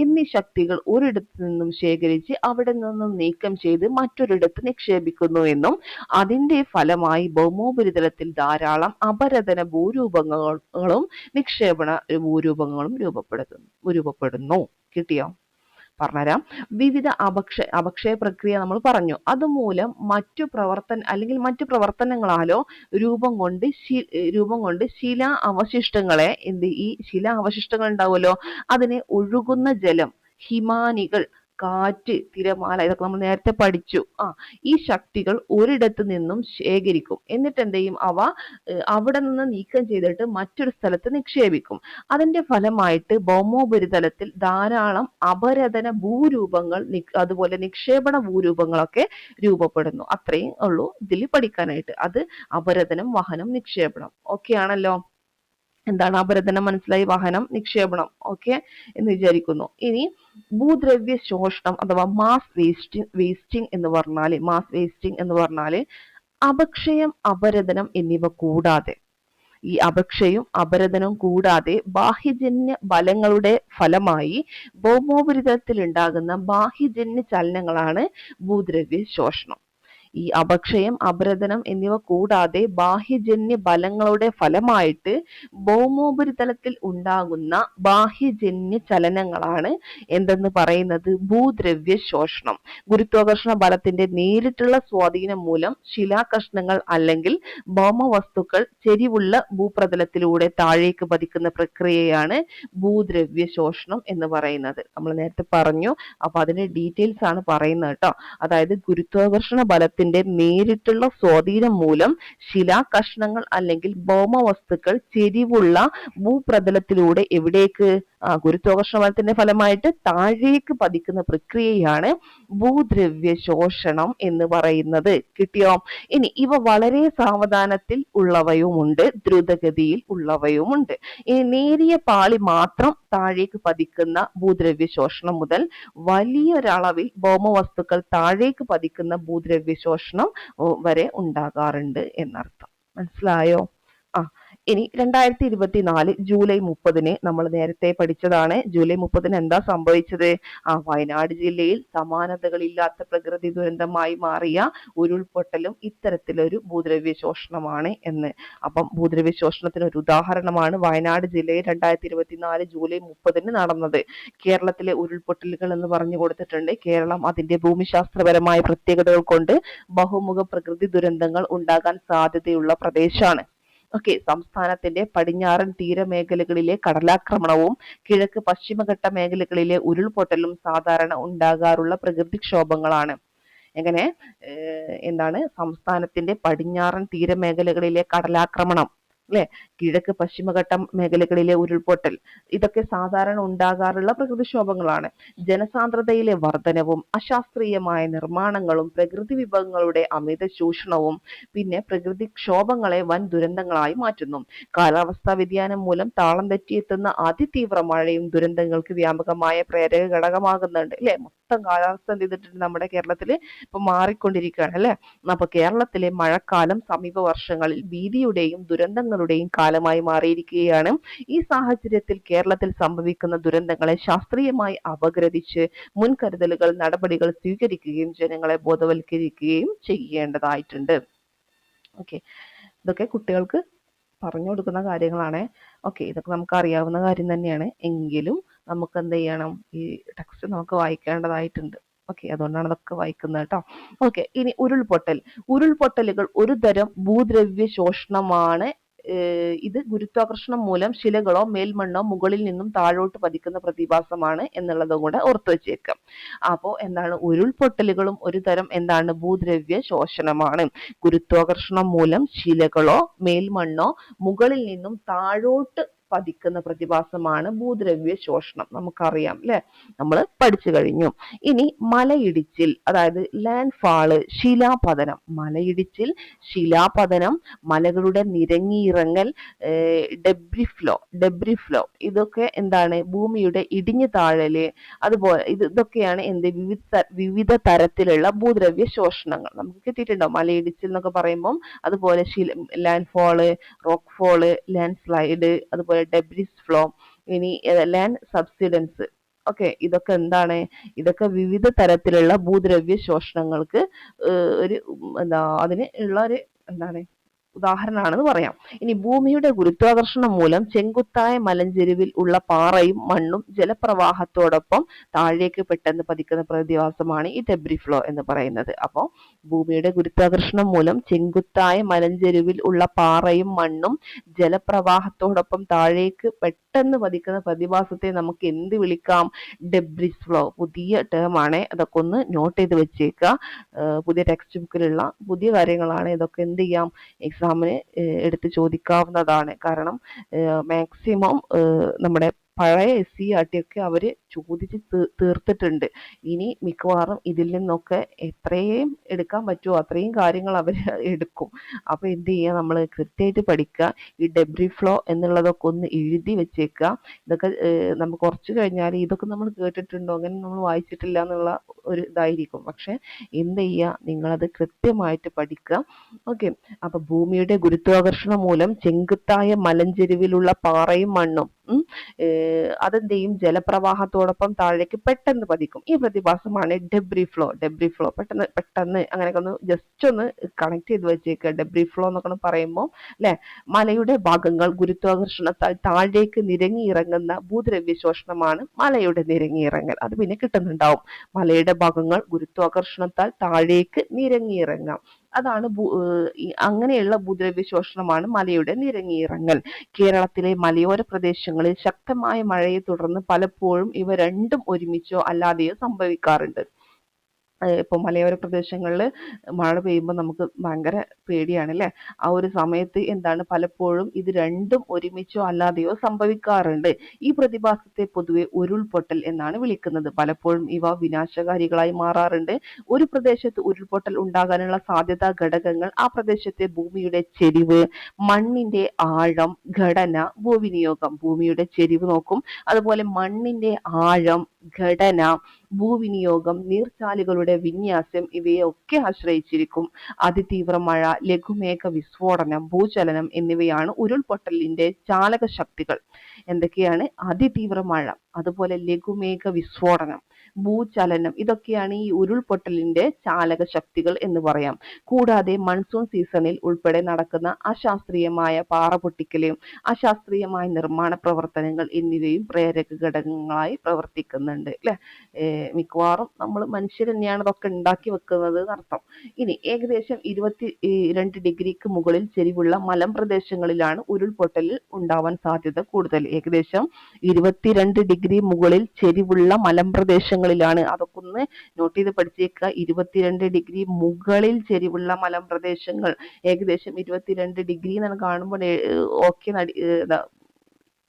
S1: എന്നീ ശക്തികൾ ഒരിടത്തു നിന്നും ശേഖരിച്ച് അവിടെ നിന്നും നീക്കം ചെയ്ത് മറ്റൊരിടത്ത് നിക്ഷേപിക്കുന്നു എന്നും, അതിന്റെ ഫലമായി ഭൗമോപരിതലത്തിൽ ധാരാളം അപരദന ഭൂരൂപങ്ങളും നിക്ഷേപണ ഭൂരൂപങ്ങളും രൂപപ്പെടുന്നു. കിട്ടിയോ? പറഞ്ഞുതരാം. വിവിധ അപക്ഷയ പ്രക്രിയ നമ്മൾ പറഞ്ഞു. അതുമൂലം മറ്റു പ്രവർത്തനങ്ങളാലോ രൂപം കൊണ്ട് ശിലാ അവശിഷ്ടങ്ങളെ ഈ ശിലാ അവശിഷ്ടങ്ങൾ ഉണ്ടാവുമല്ലോ, അതിനെ ഒഴുകുന്ന ജലം, ഹിമാനികൾ, കാറ്റ്, തിരമാല ഇതൊക്കെ നമ്മൾ നേരത്തെ പഠിച്ചു. ഈ ശക്തികൾ ഒരിടത്ത് നിന്നും ശേഖരിക്കും. എന്നിട്ട് എന്ത് ചെയ്യും? അവ അവിടെ നിന്ന് നീക്കം ചെയ്തിട്ട് മറ്റൊരു സ്ഥലത്ത് നിക്ഷേപിക്കും. അതിന്റെ ഫലമായിട്ട് ഭൗമോപരിതലത്തിൽ ധാരാളം അപരദന ഭൂരൂപങ്ങൾ, അതുപോലെ നിക്ഷേപണ ഭൂരൂപങ്ങളൊക്കെ രൂപപ്പെടുന്നു. അത്രയും ഉള്ളൂ ഇതിൽ പഠിക്കാനായിട്ട്. അത് അപരദനം, വഹനം, നിക്ഷേപണം. ഓക്കെ ആണല്ലോ? എന്താണ് അപരദനം മനസ്സിലായി, വഹനം, നിക്ഷേപണം ഓക്കെ എന്ന് വിചാരിക്കുന്നു. ഇനി ഭൂദ്രവ്യ ശോഷണം അഥവാ മാസ് വേസ്റ്റിംഗ് എന്ന് പറഞ്ഞാല് അപക്ഷയം, അപരദനം എന്നിവ കൂടാതെ, ഈ അപക്ഷയും അപരദനവും കൂടാതെ ബാഹ്യജന്യ ബലങ്ങളുടെ ഫലമായി ഭൗമോപരിതലത്തിൽ ഉണ്ടാകുന്ന ബാഹ്യജന്യ ചലനങ്ങളാണ് ഭൂദ്രവ്യ ശോഷണം. ഈ അപക്ഷയം, അപരദനം എന്നിവ കൂടാതെ ബാഹ്യജന്യ ബലങ്ങളുടെ ഫലമായിട്ട് ഭൗമോപരിതലത്തിൽ ഉണ്ടാകുന്ന ബാഹ്യജന്യ ചലനങ്ങളാണ് എന്തെന്ന് പറയുന്നത്? ഭൂദ്രവ്യ ശോഷണം. ഗുരുത്വാകർഷണ ബലത്തിന്റെ നേരിട്ടുള്ള സ്വാധീനം മൂലം ശിലാകഷ്ണങ്ങൾ അല്ലെങ്കിൽ ഭൗമവസ്തുക്കൾ ചെരിവുള്ള ഭൂപ്രതലത്തിലൂടെ താഴേക്ക് പതിക്കുന്ന പ്രക്രിയയാണ് ഭൂദ്രവ്യ ശോഷണം എന്ന് പറയുന്നത്. നമ്മൾ നേരത്തെ പറഞ്ഞു. അപ്പൊ അതിന്റെ ഡീറ്റെയിൽസ് ആണ് പറയുന്നത് കേട്ടോ. അതായത് ഗുരുത്വാകർഷണ ബലത്തിന്റെ നേരിട്ടുള്ള സ്വാധീനം മൂലം ശിലാകഷ്ണങ്ങൾ അല്ലെങ്കിൽ ഭൗമവസ്തുക്കൾ ചെരിവുള്ള ഭൂപ്രതലത്തിലൂടെ എവിടേക്ക്? ഗുരുത്വാകർഷണ ബലത്തിന്റെ ഫലമായിട്ട് താഴേക്ക് പതിക്കുന്ന പ്രക്രിയയാണ് ഭൂദ്രവ്യ ശോഷണം എന്ന് പറയുന്നത്. കിട്ടിയോ? ഇനി ഇവ വളരെ സാവധാനത്തിൽ ഉള്ളവയുമുണ്ട്, ദ്രുതഗതിയിൽ ഉള്ളവയുമുണ്ട്. ഇനി നേരിയ പാളി മാത്രം താഴേക്ക് പതിക്കുന്ന ഭൂദ്രവ്യ ശോഷണം മുതൽ വലിയൊരളവിൽ ഭൗമവസ്തുക്കൾ താഴേക്ക് പതിക്കുന്ന ഭൂദ്രവ്യ ശോഷണം വരെ ഉണ്ടാകാറുണ്ട് എന്നർത്ഥം. മനസ്സിലായോ? ഇനി 2024 ജൂലൈ 30 നമ്മൾ നേരത്തെ പഠിച്ചതാണ്. ജൂലൈ 30 എന്താ സംഭവിച്ചത്? വയനാട് ജില്ലയിൽ സമാനതകളില്ലാത്ത പ്രകൃതി ദുരന്തമായി മാറിയ ഉരുൾപൊട്ടലും ഇത്തരത്തിലൊരു ഭൂദ്രവ്യ ശോഷണമാണ് എന്ന്. അപ്പം ഭൂദ്രവ്യ ശോഷണത്തിന് ഒരു ഉദാഹരണമാണ് വയനാട് ജില്ലയിൽ 2024 ജൂലൈ 30 നടന്നത്. കേരളത്തിലെ ഉരുൾപൊട്ടലുകൾ എന്ന് പറഞ്ഞു കൊടുത്തിട്ടുണ്ട്. കേരളം അതിന്റെ ഭൂമിശാസ്ത്രപരമായ പ്രത്യേകതകൾ കൊണ്ട് ബഹുമുഖ പ്രകൃതി ദുരന്തങ്ങൾ ഉണ്ടാകാൻ സാധ്യതയുള്ള പ്രദേശമാണ്. സംസ്ഥാനത്തിന്റെ പടിഞ്ഞാറൻ തീരമേഖലകളിലെ കടലാക്രമണവും കിഴക്ക് പശ്ചിമഘട്ട മേഖലകളിലെ ഉരുൾപൊട്ടലും സാധാരണ ഉണ്ടാകാറുള്ള പ്രകൃതിക്ഷോഭങ്ങളാണ്. സംസ്ഥാനത്തിന്റെ പടിഞ്ഞാറൻ തീരമേഖലകളിലെ കടലാക്രമണം, കിഴക്ക് പശ്ചിമഘട്ട മേഖലകളിലെ ഉരുൾപൊട്ടൽ ഇതൊക്കെ സാധാരണ ഉണ്ടാകാറുള്ള പ്രകൃതിക്ഷോഭങ്ങളാണ്. ജനസാന്ദ്രതയിലെ വർധനവും അശാസ്ത്രീയമായ നിർമ്മാണങ്ങളും പ്രകൃതി വിഭവങ്ങളുടെ അമിത ചൂഷണവും പിന്നെ പ്രകൃതിക്ഷോഭങ്ങളെ വൻ ദുരന്തങ്ങളായി മാറ്റുന്നു. കാലാവസ്ഥാ വ്യതിയാനം മൂലം താളം തെറ്റിയെത്തുന്ന അതിതീവ്ര മഴയും ദുരന്തങ്ങൾക്ക് വ്യാപകമായ പ്രേരക ഘടകമാകുന്നുണ്ട് അല്ലെ. മൊത്തം കാലാവസ്ഥ എന്ത് ചെയ്തിട്ടുണ്ട് നമ്മുടെ കേരളത്തിൽ ഇപ്പൊ മാറിക്കൊണ്ടിരിക്കുകയാണ് അല്ലെ. അപ്പൊ കേരളത്തിലെ മഴക്കാലം സമീപ വർഷങ്ങളിൽ ഭീതിയുടെയും ദുരന്തങ്ങളുടെയും കാലമായി മാറിയിരിക്കുകയാണ്. ഈ സാഹചര്യത്തിൽ കേരളത്തിൽ സംഭവിക്കുന്ന ദുരന്തങ്ങളെ ശാസ്ത്രീയമായി അപഗ്രഥിച്ച് മുൻകരുതലുകൾ നടപടികൾ സ്വീകരിക്കുകയും ജനങ്ങളെ ബോധവൽക്കരിക്കുകയും ചെയ്യേണ്ടതായിട്ടുണ്ട്. ഓക്കെ, ഇതൊക്കെ കുട്ടികൾക്ക് പറഞ്ഞു കൊടുക്കുന്ന കാര്യങ്ങളാണ്. ഓക്കെ, ഇതൊക്കെ നമുക്ക് അറിയാവുന്ന കാര്യം തന്നെയാണ്. എങ്കിലും നമുക്ക് എന്ത് ചെയ്യണം, ഈ ടെക്സ്റ്റ് നമുക്ക് വായിക്കേണ്ടതായിട്ടുണ്ട്. ഓക്കെ, അതുകൊണ്ടാണ് ഇതൊക്കെ വായിക്കുന്നത് കേട്ടോ. ഓക്കെ, ഇനി ഉരുൾപൊട്ടലുകൾ ഒരു തരം ഭൂദ്രവ്യ ശോഷണമാണ്. ഇത് ഗുരുത്വാകർഷണം മൂലം ശിലകളോ മേൽമണ്ണോ മുകളിൽ നിന്നും താഴോട്ട് പതിക്കുന്ന പ്രതിഭാസമാണ് എന്നുള്ളതും കൂടെ ഓർത്തു വെച്ചേക്കാം. അപ്പോ എന്താണ്, ഉരുൾപൊട്ടലുകളും ഒരു തരം എന്താണ് ഭൂദ്രവ്യ ശോഷണമാണ്. ഗുരുത്വാകർഷണം മൂലം ശിലകളോ മേൽമണ്ണോ മുകളിൽ നിന്നും താഴോട്ട് പതിക്കുന്ന പ്രതിഭാസമാണ് ഭൂദ്രവ്യ ശോഷണം. നമുക്കറിയാം അല്ലെ, നമ്മൾ പഠിച്ചു കഴിഞ്ഞു. ഇനി മലയിടിച്ചിൽ, അതായത് ലാൻഡ് ഫാള്, ശിലാപതനം. മലയിടിച്ചിൽ, ശിലാപതനം, മലകളുടെ നിരങ്ങിയിറങ്ങൽ, ഡെബ്രി ഫ്ലോ ഇതൊക്കെ എന്താണ്, ഭൂമിയുടെ ഇടിഞ്ഞു താഴല്, അതുപോലെ ഇതൊക്കെയാണ് എന്ത്, വിവിധ തരത്തിലുള്ള ഭൂദ്രവ്യ ശോഷണങ്ങൾ. നമുക്ക് കിട്ടിയിട്ടുണ്ടോ മലയിടിച്ചിൽ എന്നൊക്കെ പറയുമ്പോൾ. അതുപോലെ land fall, rock fall, land slide, അതുപോലെ ഡെബ്രിസ് ഫ്ലോ, ഇനി ലാൻഡ് സബ്സിഡൻസ്. ഓക്കെ, ഇതൊക്കെ എന്താണ്, ഇതൊക്കെ വിവിധ തരത്തിലുള്ള ഭൂദ്രവ്യ ശോഷണങ്ങൾക്ക് ഒരു അതിന് ഉള്ള ഒരു എന്താണ് ഉദാഹരണമാണെന്ന് പറയാം. ഇനി ഭൂമിയുടെ ഗുരുത്വാകർഷണം മൂലം ചെങ്കുത്തായ മലഞ്ചെരുവിൽ ഉള്ള പാറയും മണ്ണും ജലപ്രവാഹത്തോടൊപ്പം താഴേക്ക് പെട്ടെന്ന് പതിക്കുന്ന പ്രതിഭാസമാണ് ഈ ഡെബ്രി ഫ്ലോ എന്ന് പറയുന്നത്. അപ്പോൾ ഭൂമിയുടെ ഗുരുത്വാകർഷണം മൂലം ചെങ്കുത്തായ മലഞ്ചെരുവിൽ ഉള്ള പാറയും മണ്ണും ജലപ്രവാഹത്തോടൊപ്പം താഴേക്ക് പെട്ടെന്ന് പതിക്കുന്ന പ്രതിഭാസത്തെ നമുക്ക് എന്ത് വിളിക്കാം, ഡെബ്രിസ് ഫ്ലോ. പുതിയ ടേം ആണ്, അതൊക്കെ ഒന്ന് നോട്ട് ചെയ്ത് വെച്ചേക്കുക. പുതിയ ടെക്സ്റ്റ് ബുക്കിലുള്ള പുതിയ കാര്യങ്ങളാണ്. ഇതൊക്കെ എന്ത് ചെയ്യാം, എക്സാമിന് എടുത്ത് ചോദിക്കാവുന്നതാണ്. കാരണം മാക്സിമം നമ്മുടെ പഴയ SCERT ഒക്കെ അവര് ചോദിച്ച് തീർത്തിട്ടുണ്ട്. ഇനി മിക്കവാറും ഇതിൽ നിന്നൊക്കെ എത്രയും എടുക്കാൻ പറ്റുമോ അത്രയും കാര്യങ്ങൾ അവർ എടുക്കും. അപ്പൊ എന്ത് ചെയ്യുക, നമ്മൾ കൃത്യമായിട്ട് പഠിക്കുക. ഈ ഡെബ്രി ഫ്ലോ എന്നുള്ളതൊക്കെ ഒന്ന് എഴുതി വെച്ചേക്കുക. ഇതൊക്കെ നമുക്ക് കുറച്ച് കഴിഞ്ഞാൽ ഇതൊക്കെ നമ്മൾ കേട്ടിട്ടുണ്ടോ, അങ്ങനെ നമ്മൾ വായിച്ചിട്ടില്ല എന്നുള്ള ഒരു ഇതായിരിക്കും. പക്ഷെ എന്ത് ചെയ്യുക, നിങ്ങളത് കൃത്യമായിട്ട് പഠിക്കുക. ഓക്കെ, അപ്പൊ ഭൂമിയുടെ ഗുരുത്വാകർഷണം മൂലം ചെങ്കുത്തായ മലഞ്ചെരുവിലുള്ള പാറയും മണ്ണും അതെന്ത് ചെയ്യും, ജലപ്രവാഹത്തോടൊപ്പം താഴേക്ക് പെട്ടെന്ന് പതിക്കും. ഈ പ്രതിഭാസമാണ് ഡെബ്രി ഫ്ലോ. പെട്ടെന്ന് അങ്ങനെയൊക്കെ ഒന്ന് ജസ്റ്റ് ഒന്ന് കണക്ട് ചെയ്ത് വെച്ചേക്കുക. ഡെബ്രി ഫ്ലോ എന്നൊക്കെ പറയുമ്പോൾ അല്ലെ, മലയുടെ ഭാഗങ്ങൾ ഗുരുത്വാകർഷണത്താൽ താഴേക്ക് നിരങ്ങിയിറങ്ങുന്ന ഭൂദ്രവ്യ ശോഷണമാണ് മലയുടെ നിരങ്ങിയിറങ്ങൽ. അത് പിന്നെ കിട്ടുന്നുണ്ടാവും. മലയുടെ ഭാഗങ്ങൾ ഗുരുത്വാകർഷണത്താൽ താഴേക്ക് നിരങ്ങിയിറങ്ങാം. അതാണ് അങ്ങനെയുള്ള ഭൂദ്രവ്യ ശോഷണമാണ് മലയുടെ നിരങ്ങിയിറങ്ങൽ. കേരളത്തിലെ മലയോര പ്രദേശങ്ങളിൽ ശക്തമായ മഴയെ തുടർന്ന് പലപ്പോഴും ഇവ രണ്ടും ഒരുമിച്ചോ അല്ലാതെയോ സംഭവിക്കാറുണ്ട്. ഇപ്പൊ മലയോര പ്രദേശങ്ങളിൽ മഴ പെയ്യുമ്പോൾ നമുക്ക് ഭയങ്കര പേടിയാണ് അല്ലെ. ആ ഒരു സമയത്ത് എന്താണ്, പലപ്പോഴും ഇത് രണ്ടും ഒരുമിച്ചോ അല്ലാതെയോ സംഭവിക്കാറുണ്ട്. ഈ പ്രതിഭാസത്തെ പൊതുവെ ഉരുൾപൊട്ടൽ എന്നാണ് വിളിക്കുന്നത്. പലപ്പോഴും ഇവ വിനാശകാരികളായി മാറാറുണ്ട്. ഒരു പ്രദേശത്ത് ഉരുൾപൊട്ടൽ ഉണ്ടാകാനുള്ള സാധ്യതാ ഘടകങ്ങൾ ആ പ്രദേശത്തെ ഭൂമിയുടെ ചെരിവ്, മണ്ണിന്റെ ആഴം, ഘടന, ഭൂവിനിയോഗം. ഭൂമിയുടെ ചെരിവ് നോക്കും, അതുപോലെ മണ്ണിന്റെ ആഴം, ഘടന, ഭൂവിനിയോഗം, നീർച്ചാലുകളുടെ വിന്യാസം ഇവയൊക്കെ ആശ്രയിച്ചിരിക്കും. അതിതീവ്ര മഴ, ലഘുമേഘ വിസ്ഫോടനം, ഭൂചലനം എന്നിവയാണ് ഉരുൾപൊട്ടലിന്റെ ചാലക ശക്തികൾ. എന്തൊക്കെയാണ്, അതിതീവ്ര മഴ, അതുപോലെ ലഘുമേഘ വിസ്ഫോടനം, ഭൂചലനം, ഇതൊക്കെയാണ് ഈ ഉരുൾപൊട്ടലിന്റെ ചാലക ശക്തികൾ എന്ന് പറയാം. കൂടാതെ മൺസൂൺ സീസണിൽ ഉൾപ്പെടെ നടക്കുന്ന അശാസ്ത്രീയമായ പാറ പൊട്ടിക്കല്, അശാസ്ത്രീയമായ നിർമ്മാണ പ്രവർത്തനങ്ങൾ എന്നിവയും പ്രേരക ഘടകങ്ങളായി പ്രവർത്തിക്കുന്നുണ്ട് അല്ലെ. മിക്കവാറും നമ്മൾ മനുഷ്യർ തന്നെയാണ് ഇതൊക്കെ ഉണ്ടാക്കി വെക്കുന്നത് എന്നർത്ഥം. ഇനി ഏകദേശം 22 ഡിഗ്രിക്ക് മുകളിൽ ചെരിവുള്ള മലമ്പ്രദേശങ്ങളിലാണ് ഉരുൾപൊട്ടൽ ഉണ്ടാവാൻ സാധ്യത കൂടുതൽ. ഏകദേശം 22 ഡിഗ്രി മുകളിൽ ചെരിവുള്ള മലമ്പ്രദേശങ്ങൾ മലമ്പ്രദേശങ്ങളിലാണ്. അതൊക്കെ ഒന്ന് നോട്ട് ചെയ്ത് പഠിച്ചേക്കുക. 22 ഡിഗ്രി മുകളിൽ ചെരിവുള്ള മലമ്പ്രദേശങ്ങൾ, ഏകദേശം 22 ഡിഗ്രി എന്നാണ് കാണുമ്പോൾ ഓക്കെ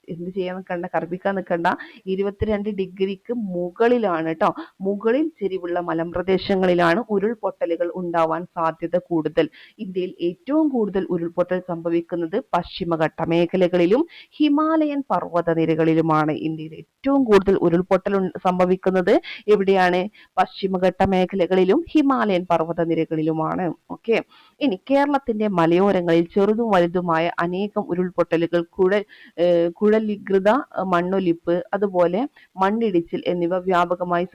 S1: എന്ത് ചെയ്യാൻ നിൽക്കണ്ട, കർപ്പിക്കാൻ നിൽക്കണ്ട. 22 ഡിഗ്രിക്ക് മുകളിലാണ് കേട്ടോ. മുകളിൽ ചെരിവുള്ള മലമ്പ്രദേശങ്ങളിലാണ് ഉരുൾപൊട്ടലുകൾ ഉണ്ടാവാൻ സാധ്യത കൂടുതൽ. ഇന്ത്യയിൽ ഏറ്റവും കൂടുതൽ ഉരുൾപൊട്ടൽ സംഭവിക്കുന്നത് പശ്ചിമഘട്ട മേഖലകളിലും ഹിമാലയൻ പർവ്വത നിരകളിലുമാണ്. ഇന്ത്യയിൽ ഏറ്റവും കൂടുതൽ ഉരുൾപൊട്ടൽ സംഭവിക്കുന്നത് എവിടെയാണ്? പശ്ചിമഘട്ട മേഖലകളിലും ഹിമാലയൻ പർവ്വത നിരകളിലുമാണ്. ഓക്കെ, ഇനി കേരളത്തിന്റെ മലയോരങ്ങളിൽ ചെറുതും വലുതുമായ അനേകം ഉരുൾപൊട്ടലുകൾ കുഴലികൃത മണ്ണൊലിപ്പ്, അതുപോലെ മണ്ണിടിച്ചിൽ എന്നിവ വ്യാപകമായി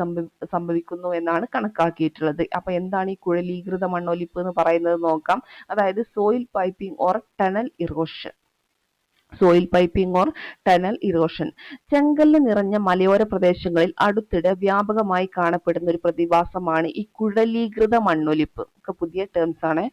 S1: സംഭവിക്കുന്നു എന്നാണ് കണക്കാക്കിയിട്ടുള്ളത്. അപ്പൊ എന്താണ് ഈ കുഴലീകൃത മണ്ണൊലിപ്പ് എന്ന് പറയുന്നത് നോക്കാം. അതായത് soil piping or tunnel erosion. ചെങ്കല്ല് നിറഞ്ഞ മലയോര പ്രദേശങ്ങളിൽ അടുത്തിടെ വ്യാപകമായി കാണപ്പെടുന്ന ഒരു പ്രതിഭാസമാണ് ഈ കുഴലീകൃത മണ്ണൊലിപ്പ്. ഒക്കെ പുതിയ ടേംസ് ആണ്.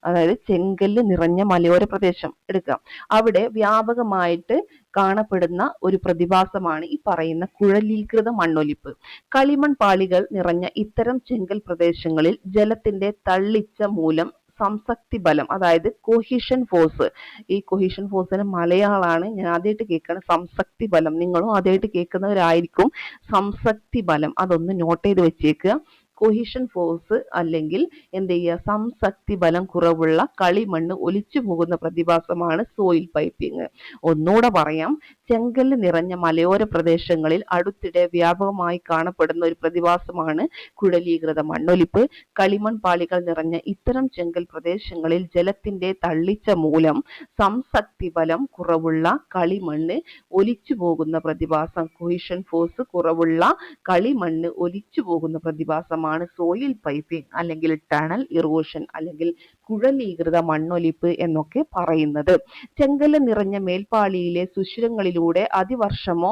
S1: അതായത് ചെങ്കല്ല് നിറഞ്ഞ മലയോര പ്രദേശം എടുക്കാം, അവിടെ വ്യാപകമായിട്ട് കാണപ്പെടുന്ന ഒരു പ്രതിഭാസമാണ് ഈ പറയുന്ന കുഴലീകൃത മണ്ണൊലിപ്പ്. കളിമൺ പാളികൾ നിറഞ്ഞ ഇത്തരം ചെങ്കൽ പ്രദേശങ്ങളിൽ ജലത്തിന്റെ തള്ളിച്ച മൂലം സംസക്തി ബലം, അതായത് കൊഹിഷൻ ഫോഴ്സ്, ഈ കൊഹിഷൻ ഫോഴ്സിന് മലയാളാണ്, ഞാൻ ആദ്യമായിട്ട് കേൾക്കുകയാണ്. സംസക്തി ബലം, നിങ്ങളും ആദ്യമായിട്ട് കേൾക്കുന്നവരായിരിക്കും. സംസക്തി ബലം അതൊന്ന് നോട്ട് ചെയ്ത് വെച്ചേക്കുക. കൊഹിഷൻ ഫോഴ്സ് അല്ലെങ്കിൽ എന്ത് ചെയ്യുക, സംസക്തി ബലം കുറവുള്ള കളിമണ്ണ് ഒലിച്ചു പോകുന്ന പ്രതിഭാസമാണ് സോയിൽ പൈപ്പിംഗ്. ഒന്നുകൂടെ പറയാം, ചെങ്കല്ല് നിറഞ്ഞ മലയോര പ്രദേശങ്ങളിൽ അടുത്തിടെ വ്യാപകമായി കാണപ്പെടുന്ന ഒരു പ്രതിഭാസമാണ് കുഴലീകൃത മണ്ണൊലിപ്പ്. കളിമൺ പാളികൾ നിറഞ്ഞ ഇത്തരം ചെങ്കൽ പ്രദേശങ്ങളിൽ ജലത്തിന്റെ തള്ളിച്ച മൂലം സംസക്തി ബലം കുറവുള്ള കളിമണ്ണ് ഒലിച്ചു പോകുന്ന പ്രതിഭാസം, കൊഹിഷൻ ഫോഴ്സ് കുറവുള്ള കളിമണ്ണ് ഒലിച്ചു പോകുന്ന പ്രതിഭാസമാണ് സോയിൽ പൈപ്പിംഗ് അല്ലെങ്കിൽ ടണൽ ഇറോഷൻ അല്ലെങ്കിൽ കുഴലീകൃത മണ്ണൊലിപ്പ് എന്നൊക്കെ പറയുന്നത്. ചെങ്കല്ല് നിറഞ്ഞ മേൽപ്പാളിയിലെ സുഷിരങ്ങളിലൂടെ അതിവർഷമോ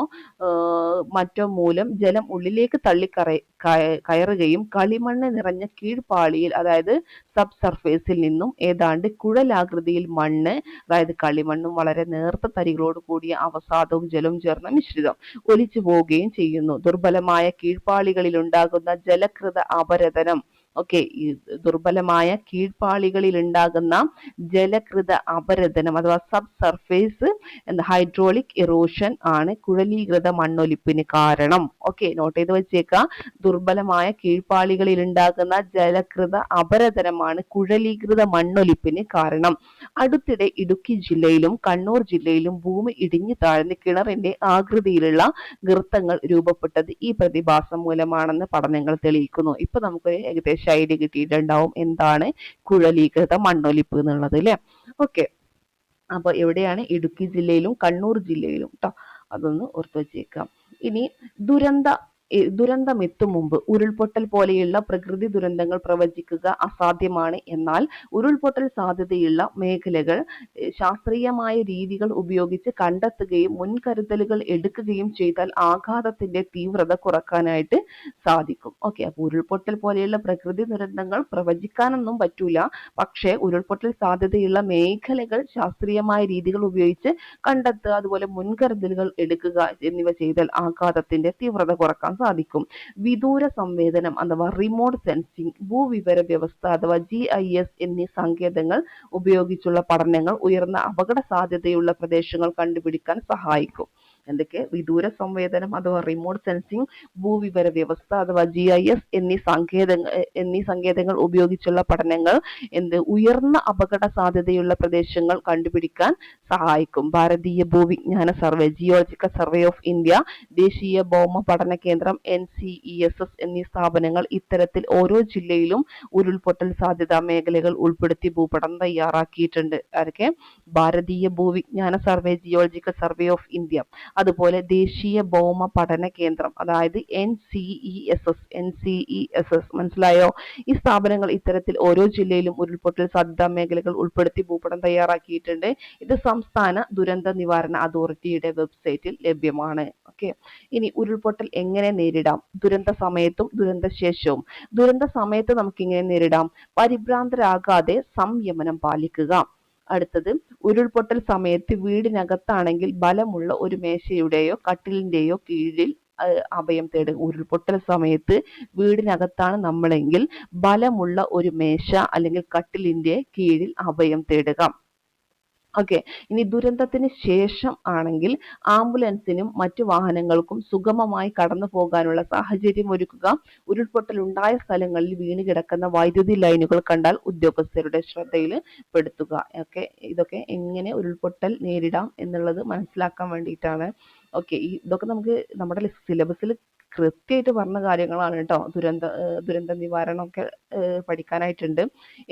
S1: മറ്റോ മൂലം ജലം ഉള്ളിലേക്ക് കയറുകയും കളിമണ്ണ് നിറഞ്ഞ കീഴ്പാളിയിൽ, അതായത് സബ് സർഫേസിൽ നിന്നും ഏതാണ്ട് കുഴലാകൃതിയിൽ മണ്ണ്, അതായത് കളിമണ്ണും വളരെ നേർത്ത തരികളോട് കൂടിയ അവസാദവും ജലവും ചേർന്ന മിശ്രിതം ഒലിച്ചു പോവുകയും ചെയ്യുന്നു. ദുർബലമായ കീഴ്പാളികളിൽ ഉണ്ടാകുന്ന ജലകൃത അപരദനം, ഓക്കെ, ഈ ദുർബലമായ കീഴ്പാളികളിൽ ഉണ്ടാകുന്ന ജലകൃത അപരദനം അഥവാ സബ് സർഫേസ് ഹൈഡ്രോളിക് ഇറോഷൻ ആണ് കുഴലീകൃത മണ്ണൊലിപ്പിന് കാരണം. ഓക്കെ, നോട്ട് ചെയ്ത് വെച്ചേക്കാം. ദുർബലമായ കീഴ്പാളികളിൽ ഉണ്ടാകുന്ന ജലകൃത അപരദനമാണ് കുഴലീകൃത മണ്ണൊലിപ്പിന് കാരണം. അടുത്തിടെ ഇടുക്കി ജില്ലയിലും കണ്ണൂർ ജില്ലയിലും ഭൂമി ഇടിഞ്ഞു താഴ്ന്ന് കിണറിന്റെ ആകൃതിയിലുള്ള ഗർത്തങ്ങൾ രൂപപ്പെട്ടത് ഈ പ്രതിഭാസം മൂലമാണെന്ന് പഠനങ്ങൾ തെളിയിക്കുന്നു. ഇപ്പൊ നമുക്ക് ഏകദേശം ഐഡിയ കിട്ടിയിട്ടുണ്ടാവും എന്താണ് കുഴലീകൃത മണ്ണൊലിപ്പ് എന്നുള്ളത് അല്ലെ. ഓക്കെ, അപ്പൊ എവിടെയാണ്? ഇടുക്കി ജില്ലയിലും കണ്ണൂർ ജില്ലയിലും ട്ടോ. അതൊന്ന് ഓർത്തു വെച്ചേക്കാം. ഇനി ദുരന്തമെത്തും മുമ്പ് ഉരുൾപൊട്ടൽ പോലെയുള്ള പ്രകൃതി ദുരന്തങ്ങൾ പ്രവചിക്കുക അസാധ്യമാണ്. എന്നാൽ ഉരുൾപൊട്ടൽ സാധ്യതയുള്ള മേഖലകൾ ശാസ്ത്രീയമായ രീതികൾ ഉപയോഗിച്ച് കണ്ടെത്തുകയും മുൻകരുതലുകൾ എടുക്കുകയും ചെയ്താൽ ആഘാതത്തിന്റെ തീവ്രത കുറക്കാനായിട്ട് സാധിക്കും. ഓക്കെ, അപ്പൊ ഉരുൾപൊട്ടൽ പോലെയുള്ള പ്രകൃതി ദുരന്തങ്ങൾ പ്രവചിക്കാനൊന്നും പറ്റൂല, പക്ഷേ ഉരുൾപൊട്ടൽ സാധ്യതയുള്ള മേഖലകൾ ശാസ്ത്രീയമായ രീതികൾ ഉപയോഗിച്ച് കണ്ടെത്തുക, അതുപോലെ മുൻകരുതലുകൾ എടുക്കുക എന്നിവ ചെയ്താൽ ആഘാതത്തിന്റെ തീവ്രത കുറക്കാൻ സാധിക്കും. വിദൂര സംവേദനം അഥവാ റിമോട്ട് സെൻസിംഗ്, ഭൂവിവര വ്യവസ്ഥ അഥവാ GIS എന്നീ സങ്കേതങ്ങൾ ഉപയോഗിച്ചുള്ള പഠനങ്ങൾ ഉയർന്ന അപകട സാധ്യതയുള്ള പ്രദേശങ്ങൾ കണ്ടുപിടിക്കാൻ സഹായിക്കും. എന്തൊക്കെ? വിദൂര സംവേദനം അഥവാ റിമോട്ട് സെൻസിംഗ്, ഭൂവിവര വ്യവസ്ഥ അഥവാ GIS എന്നീ സങ്കേതങ്ങൾ ഉപയോഗിച്ചുള്ള പഠനങ്ങൾ ഉയർന്ന അപകട സാധ്യതയുള്ള പ്രദേശങ്ങൾ കണ്ടുപിടിക്കാൻ സഹായിക്കും. ഭാരതീയ ഭൂവിജ്ഞാന survey, geological survey of India, ദേശീയ ഭൗമ പഠന കേന്ദ്രം NCESS എന്നീ സ്ഥാപനങ്ങൾ ഇത്തരത്തിൽ ഓരോ ജില്ലയിലും ഉരുൾപൊട്ടൽ സാധ്യതാ മേഖലകൾ ഉൾപ്പെടുത്തി ഭൂപടം തയ്യാറാക്കിയിട്ടുണ്ട്. ആരൊക്കെ? ഭാരതീയ ഭൂവിജ്ഞാന survey, geological survey of India, അതുപോലെ ദേശീയ ഭൗമ പഠന കേന്ദ്രം, അതായത് NCESS. മനസ്സിലായോ? ഈ സ്ഥാപനങ്ങൾ ഇത്തരത്തിൽ ഓരോ ജില്ലയിലും ഉരുൾപൊട്ടൽ സാധ്യതാ മേഖലകൾ ഉൾപ്പെടുത്തി ഭൂപടം തയ്യാറാക്കിയിട്ടുണ്ട്. ഇത് സംസ്ഥാന ദുരന്ത നിവാരണ അതോറിറ്റിയുടെ വെബ്സൈറ്റിൽ ലഭ്യമാണ്. ഓക്കെ, ഇനി ഉരുൾപൊട്ടൽ എങ്ങനെ നേരിടാം? ദുരന്ത സമയത്തും ദുരന്ത ശേഷവും. ദുരന്ത സമയത്ത് നമുക്ക് ഇങ്ങനെ നേരിടാം: പരിഭ്രാന്തരാകാതെ സംയമനം പാലിക്കുക. അടുത്തത്, ഉരുൾപൊട്ടൽ സമയത്ത് വീടിനകത്താണെങ്കിൽ ബലമുള്ള ഒരു മേശയുടെയോ കട്ടിലിന്റെയോ കീഴിൽ അഭയം തേടുക. ഉരുൾപൊട്ടൽ സമയത്ത് വീടിനകത്താണ് നമ്മളെങ്കിൽ ബലമുള്ള ഒരു മേശ അല്ലെങ്കിൽ കട്ടിലിന്റെ കീഴിൽ അഭയം തേടുക. ഓക്കെ, ഇനി ദുരന്തത്തിന് ശേഷം ആണെങ്കിൽ ആംബുലൻസിനും മറ്റു വാഹനങ്ങൾക്കും സുഗമമായി കടന്നു പോകാനുള്ള സാഹചര്യം ഒരുക്കുക. ഉരുൾപൊട്ടൽ ഉണ്ടായ സ്ഥലങ്ങളിൽ വീണ് കിടക്കുന്ന വൈദ്യുതി ലൈനുകൾ കണ്ടാൽ ഉദ്യോഗസ്ഥരുടെ ശ്രദ്ധയിൽ പെടുത്തുക. ഇതൊക്കെ എങ്ങനെ ഉരുൾപൊട്ടൽ നേരിടാം എന്നുള്ളത് മനസ്സിലാക്കാൻ വേണ്ടിയിട്ടാണ്. ഓക്കെ, ഇതൊക്കെ നമുക്ക് നമ്മുടെ സിലബസിൽ കൃത്യമായിട്ട് പറഞ്ഞ കാര്യങ്ങളാണ് കേട്ടോ. ദുരന്ത നിവാരണമൊക്കെ പഠിക്കാനായിട്ടുണ്ട്.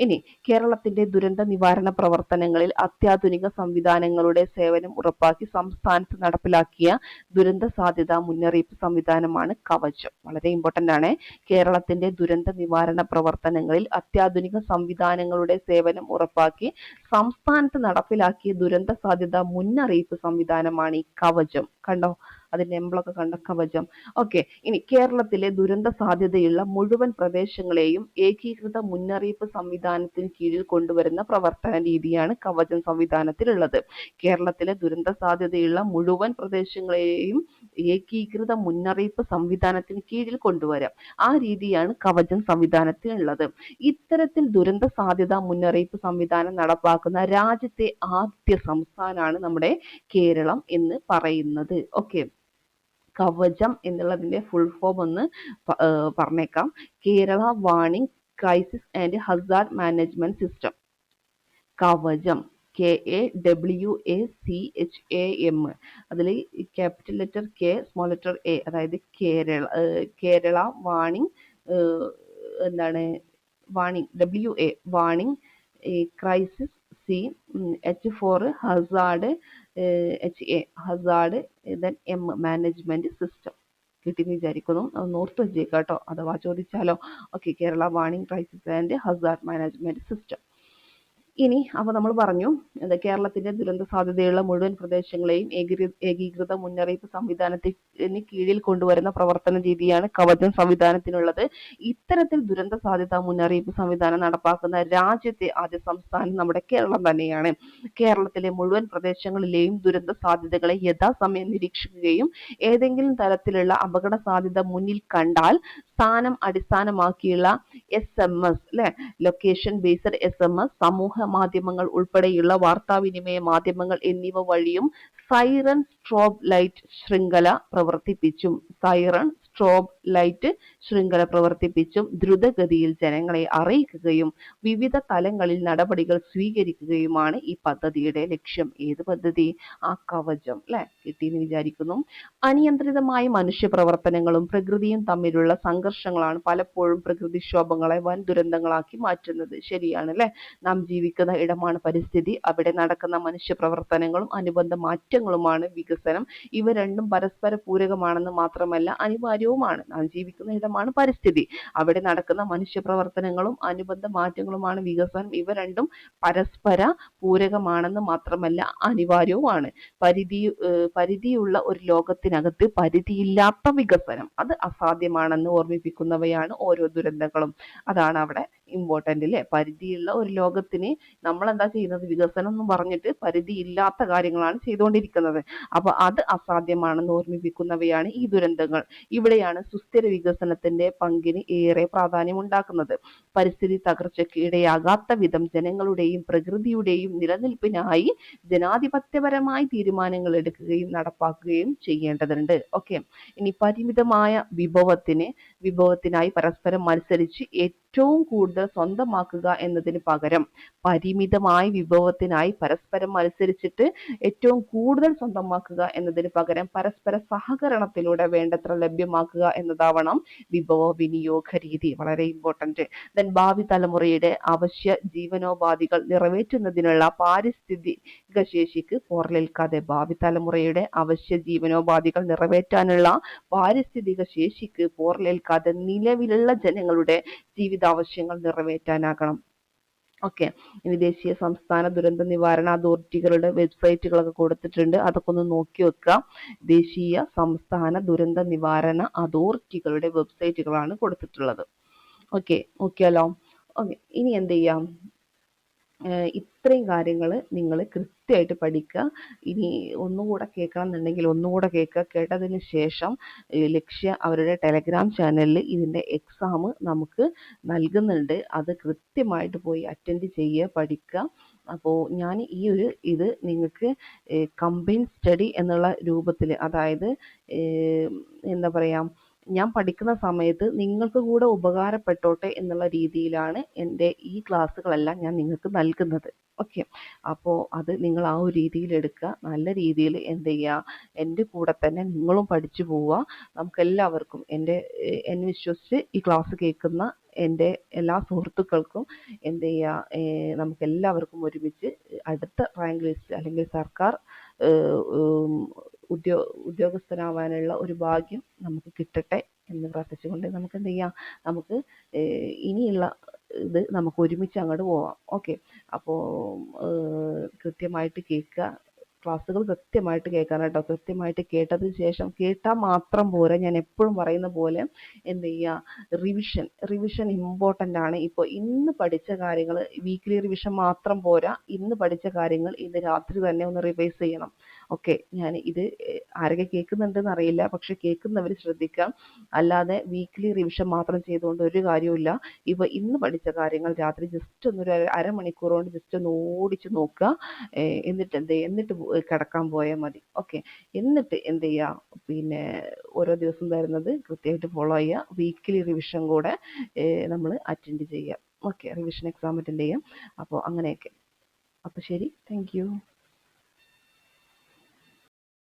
S1: ഇനി കേരളത്തിന്റെ ദുരന്ത നിവാരണ പ്രവർത്തനങ്ങളിൽ അത്യാധുനിക സംവിധാനങ്ങളുടെ സേവനം ഉറപ്പാക്കി സംസ്ഥാനത്ത് നടപ്പിലാക്കിയ ദുരന്ത സാധ്യതാ മുന്നറിയിപ്പ് സംവിധാനമാണ് കവചം. വളരെ ഇമ്പോർട്ടന്റ് ആണ്. കേരളത്തിന്റെ ദുരന്ത നിവാരണ പ്രവർത്തനങ്ങളിൽ അത്യാധുനിക സംവിധാനങ്ങളുടെ സേവനം ഉറപ്പാക്കി സംസ്ഥാനത്ത് നടപ്പിലാക്കിയ ദുരന്ത സാധ്യതാ മുന്നറിയിപ്പ് സംവിധാനമാണ് ഈ കവചം. കണ്ടോ, അതിന്റെ എംബ്ലമൊക്കെ കണ്ട കവചം. ഓക്കെ, ഇനി കേരളത്തിലെ ദുരന്ത സാധ്യതയുള്ള മുഴുവൻ പ്രദേശങ്ങളെയും ഏകീകൃത മുന്നറിയിപ്പ് സംവിധാനത്തിന് കീഴിൽ കൊണ്ടുവരുന്ന പ്രവർത്തന രീതിയാണ് കവചം സംവിധാനത്തിലുള്ളത്. കേരളത്തിലെ ദുരന്ത സാധ്യതയുള്ള മുഴുവൻ പ്രദേശങ്ങളെയും ഏകീകൃത മുന്നറിയിപ്പ് സംവിധാനത്തിന് കീഴിൽ കൊണ്ടുവരാം. ആ രീതിയാണ് കവചം സംവിധാനത്തിലുള്ളത്. ഇത്തരത്തിൽ ദുരന്ത സാധ്യതാ മുന്നറിയിപ്പ് സംവിധാനം നടപ്പാക്കുന്ന രാജ്യത്തെ ആദ്യ സംസ്ഥാനമാണ് നമ്മുടെ കേരളം എന്ന് പറയുന്നത്. ഓക്കെ, കവചം എന്നുള്ളതിന്റെ ഫുൾ ഫോം ഒന്ന് പറഞ്ഞേക്കാം. Kerala warning crisis and hazard management system. Kavacham, KAWACHAM. അതിൽ capital letter K, small letter A, അതായത് Kerala warning WA warning, crisis C, H for hazard, hazard, then M management system. കിട്ടിയെന്ന് വിചാരിക്കുന്നു. അത് ഓർത്ത് വെച്ചേക്കാം കേട്ടോ, അഥവാ ചോദിച്ചാലോ. Okay, Kerala warning crisis and hazard management system. ഇനി അപ്പോൾ നമ്മൾ പറഞ്ഞു കേരളത്തിന്റെ ദുരന്ത സാധ്യതയുള്ള മുഴുവൻ പ്രദേശങ്ങളെയും ഏകീകൃത മുന്നറിയിപ്പ് സംവിധാനത്തിന് കീഴിൽ കൊണ്ടുവരുന്ന പ്രവർത്തന രീതിയാണ് കവചം സംവിധാനത്തിനുള്ളത്. ഇത്തരത്തിൽ ദുരന്ത സാധ്യതാ മുന്നറിയിപ്പ് സംവിധാനം നടപ്പാക്കുന്ന രാജ്യത്തെ ആദ്യ സംസ്ഥാനം നമ്മുടെ കേരളം തന്നെയാണ്. കേരളത്തിലെ മുഴുവൻ പ്രദേശങ്ങളിലെയും ദുരന്ത സാധ്യതകളെ യഥാസമയം നിരീക്ഷിക്കുകയും ഏതെങ്കിലും തരത്തിലുള്ള അപകട സാധ്യത മുന്നിൽ കണ്ടാൽ സ്ഥാനം അടിസ്ഥാനമാക്കിയുള്ള SMS, ലൊക്കേഷൻ ബേസ്ഡ് SMS, സമൂഹ മാധ്യമങ്ങൾ ഉൾപ്പെടെയുള്ള വാർത്താവിനിമയ മാധ്യമങ്ങൾ എന്നിവ വഴിയും സൈറൺ സ്ട്രോബ് ലൈറ്റ് ശൃംഖല പ്രവർത്തിപ്പിച്ചും ദ്രുതഗതിയിൽ ജനങ്ങളെ അറിയിക്കുകയും വിവിധ തലങ്ങളിൽ നടപടികൾ സ്വീകരിക്കുകയുമാണ് ഈ പദ്ധതിയുടെ ലക്ഷ്യം. ഏത് പദ്ധതി? ആ കവചം. കിട്ടിയെന്ന് വിചാരിക്കുന്നു. അനിയന്ത്രിതമായ മനുഷ്യ പ്രവർത്തനങ്ങളും പ്രകൃതിയും തമ്മിലുള്ള സംഘർഷങ്ങളാണ് പലപ്പോഴും പ്രകൃതിക്ഷോഭങ്ങളെ വൻ ദുരന്തങ്ങളാക്കി മാറ്റുന്നത്. ശരിയാണ് അല്ലെ? നാം ജീവിക്കുന്ന ഇടമാണ് പരിസ്ഥിതി. അവിടെ നടക്കുന്ന മനുഷ്യ പ്രവർത്തനങ്ങളും അനുബന്ധ മാറ്റങ്ങളുമാണ് വികസനം. ഇവ രണ്ടും പരസ്പര പൂരകമാണെന്ന് മാത്രമല്ല അനിവാര്യവുമാണ്. നാം ജീവിക്കുന്ന ഇടമാണ് പരിസ്ഥിതി. അവിടെ നടക്കുന്ന മനുഷ്യ പ്രവർത്തനങ്ങളും അനുബന്ധ മാറ്റങ്ങളുമാണ് വികസനം. ഇവ രണ്ടും പരസ്പര പൂരകമാണെന്ന് മാത്രമല്ല അനിവാര്യവുമാണ്. പരിധിയുള്ള ഒരു ലോകത്തിനകത്ത് പരിധിയില്ലാത്ത വികസനം അത് അസാധ്യമാണെന്ന് ഓർമ്മിപ്പിക്കുന്നവയാണ് ഓരോ ദുരന്തങ്ങളും. അതാണ് അവിടെ ഇമ്പോർട്ടന്റ് അല്ലേ? പരിധിയുള്ള ഒരു ലോകത്തിന് നമ്മൾ എന്താ ചെയ്യുന്നത്? വികസനം എന്ന് പറഞ്ഞിട്ട് പരിധിയില്ലാത്ത കാര്യങ്ങളാണ് ചെയ്തുകൊണ്ടിരിക്കുന്നത്. അപ്പൊ അത് അസാധ്യമാണെന്ന് ഓർമ്മിപ്പിക്കുന്നവയാണ് ഈ ദുരന്തങ്ങൾ. ഇവിടെയാണ് സുസ്ഥിര വികസനത്തിന്റെ പങ്കിന് ഏറെ പ്രാധാന്യം ഉണ്ടാക്കുന്നത്. പരിസ്ഥിതി തകർച്ചയ്ക്ക് ഇടയാകാത്ത വിധം ജനങ്ങളുടെയും പ്രകൃതിയുടെയും നിലനിൽപ്പിനായി ജനാധിപത്യപരമായി തീരുമാനങ്ങൾ എടുക്കുകയും നടപ്പാക്കുകയും ചെയ്യേണ്ടതുണ്ട്. ഓക്കെ, ഇനി പരിമിതമായ വിഭവത്തിനായി പരസ്പരം മത്സരിച്ച് ഏറ്റവും കൂടുതൽ സ്വന്തമാക്കുക എന്നതിന് പകരം പരിമിതമായ വിഭവത്തിനായി പരസ്പരം മത്സരിച്ചിട്ട് ഏറ്റവും കൂടുതൽ സ്വന്തമാക്കുക എന്നതിന് പകരം പരസ്പര സഹകരണത്തിലൂടെ വേണ്ടത്ര ലഭ്യമാക്കുക എന്നതാവണം വിഭവ വിനിയോഗ രീതി. വളരെ ഇമ്പോർട്ടന്റ്. ദെൻ ഭാവി തലമുറയുടെ അവശ്യ ജീവനോപാധികൾ നിറവേറ്റുന്നതിനുള്ള പാരിസ്ഥിതിക ശേഷിക്ക് പോറലേൽക്കാതെ ഭാവി തലമുറയുടെ അവശ്യ ജീവനോപാധികൾ നിറവേറ്റാനുള്ള പാരിസ്ഥിതിക ശേഷിക്ക് പോറലേൽക്കാതെ നിലവിലുള്ള ജനങ്ങളുടെ ജീവിതാവശ്യങ്ങൾ നിറവേറ്റാനാകണം. ഓക്കെ, ഇനി ദേശീയ സംസ്ഥാന ദുരന്ത നിവാരണ അതോറിറ്റികളുടെ വെബ്സൈറ്റുകളൊക്കെ കൊടുത്തിട്ടുണ്ട്. അതൊക്കെ ഒന്ന് നോക്കി വെക്കുക. ദേശീയ സംസ്ഥാന ദുരന്ത നിവാരണ അതോറിറ്റികളുടെ വെബ്സൈറ്റുകളാണ് കൊടുത്തിട്ടുള്ളത്. ഓക്കെ, നോക്കിയാലോ? ഓക്കെ, ഇനി എന്ത് ചെയ്യാം? ഇത്രയും കാര്യങ്ങൾ നിങ്ങൾ കൃത്യമായിട്ട് പഠിക്കുക. ഇനി ഒന്നുകൂടെ കേൾക്കണം എന്നുണ്ടെങ്കിൽ ഒന്നുകൂടെ കേൾക്കുക. കേട്ടതിന് ശേഷം ലക്ഷ്യ അവരുടെ ടെലഗ്രാം ചാനലിൽ ഇതിൻ്റെ എക്സാം നമുക്ക് നൽകുന്നുണ്ട്. അത് കൃത്യമായിട്ട് പോയി അറ്റൻഡ് ചെയ്യുക, പഠിക്കുക. അപ്പോൾ ഞാൻ ഈ ഒരു ഇത് നിങ്ങൾക്ക് കമ്പൈൻ സ്റ്റഡി എന്നുള്ള രൂപത്തിൽ, അതായത് എന്താ പറയുക, ഞാൻ പഠിക്കുന്ന സമയത്ത് നിങ്ങൾക്ക് കൂടെ ഉപകാരപ്പെട്ടോട്ടെ എന്നുള്ള രീതിയിലാണ് എൻ്റെ ഈ ക്ലാസ്സുകളെല്ലാം ഞാൻ നിങ്ങൾക്ക് നൽകുന്നത്. ഓക്കെ, അപ്പോൾ അത് നിങ്ങൾ ആ ഒരു രീതിയിൽ എടുക്കുക. നല്ല രീതിയിൽ എന്ത് ചെയ്യുക, എൻ്റെ കൂടെ തന്നെ നിങ്ങളും പഠിച്ചു പോവുക. നമുക്കെല്ലാവർക്കും എന്നെ വിശ്വസിച്ച് ഈ ക്ലാസ് കേൾക്കുന്ന എൻ്റെ എല്ലാ സുഹൃത്തുക്കൾക്കും എന്ത് ചെയ്യുക, നമുക്കെല്ലാവർക്കും ഒരുമിച്ച് അടുത്ത റാങ്ക് ലിസ്റ്റ് അല്ലെങ്കിൽ സർക്കാർ ഉദ്യോഗസ്ഥനാവാനുള്ള ഒരു ഭാഗ്യം നമുക്ക് കിട്ടട്ടെ എന്ന് പ്രാർത്ഥിച്ചുകൊണ്ട് നമുക്ക് എന്ത് ചെയ്യാം, നമുക്ക് ഇനിയുള്ള ഇത് നമുക്ക് ഒരുമിച്ച് അങ്ങോട്ട് പോവാം. ഓക്കെ, അപ്പോൾ കൃത്യമായിട്ട് കേൾക്കുക, ക്ലാസ്സുകൾ കൃത്യമായിട്ട് കേൾക്കാൻ കേട്ടോ. കൃത്യമായിട്ട് കേട്ടതിന് ശേഷം കേട്ടാൽ മാത്രം പോരാ, ഞാൻ എപ്പോഴും പറയുന്ന പോലെ എന്ത് ചെയ്യുക, റിവിഷൻ ഇമ്പോർട്ടൻ്റ് ആണ്. ഇപ്പോൾ ഇന്ന് പഠിച്ച കാര്യങ്ങൾ വീക്ക്ലി റിവിഷൻ മാത്രം പോരാ, ഇന്ന് പഠിച്ച കാര്യങ്ങൾ ഇന്ന് രാത്രി തന്നെ ഒന്ന് റിവൈസ് ചെയ്യണം. ഓക്കെ, ഞാൻ ഇത് ആരൊക്കെ കേൾക്കുന്നുണ്ടെന്ന് അറിയില്ല, പക്ഷെ കേൾക്കുന്നവർ ശ്രദ്ധിക്കാം. അല്ലാതെ വീക്ക്ലി റിവിഷൻ മാത്രം ചെയ്തുകൊണ്ട് ഒരു കാര്യമില്ല. ഇപ്പോൾ ഇന്ന് പഠിച്ച കാര്യങ്ങൾ രാത്രി ജസ്റ്റ് ഒന്നൊരു അരമണിക്കൂർ കൊണ്ട് ജസ്റ്റ് ഒന്ന് ഓടിച്ച് നോക്കുക. എന്നിട്ട് എന്നിട്ട് കിടക്കാൻ പോയാൽ മതി. ഓക്കെ, എന്നിട്ട് എന്ത് ചെയ്യുക, പിന്നെ ഓരോ ദിവസം തരുന്നത് കൃത്യമായിട്ട് ഫോളോ ചെയ്യുക. വീക്ക്ലി റിവിഷൻ കൂടെ നമ്മൾ അറ്റൻഡ് ചെയ്യുക. ഓക്കെ, റിവിഷൻ എക്സാം അറ്റൻഡ് ചെയ്യാം. അപ്പോൾ അങ്ങനെയൊക്കെ. അപ്പോൾ ശരി, താങ്ക് യു.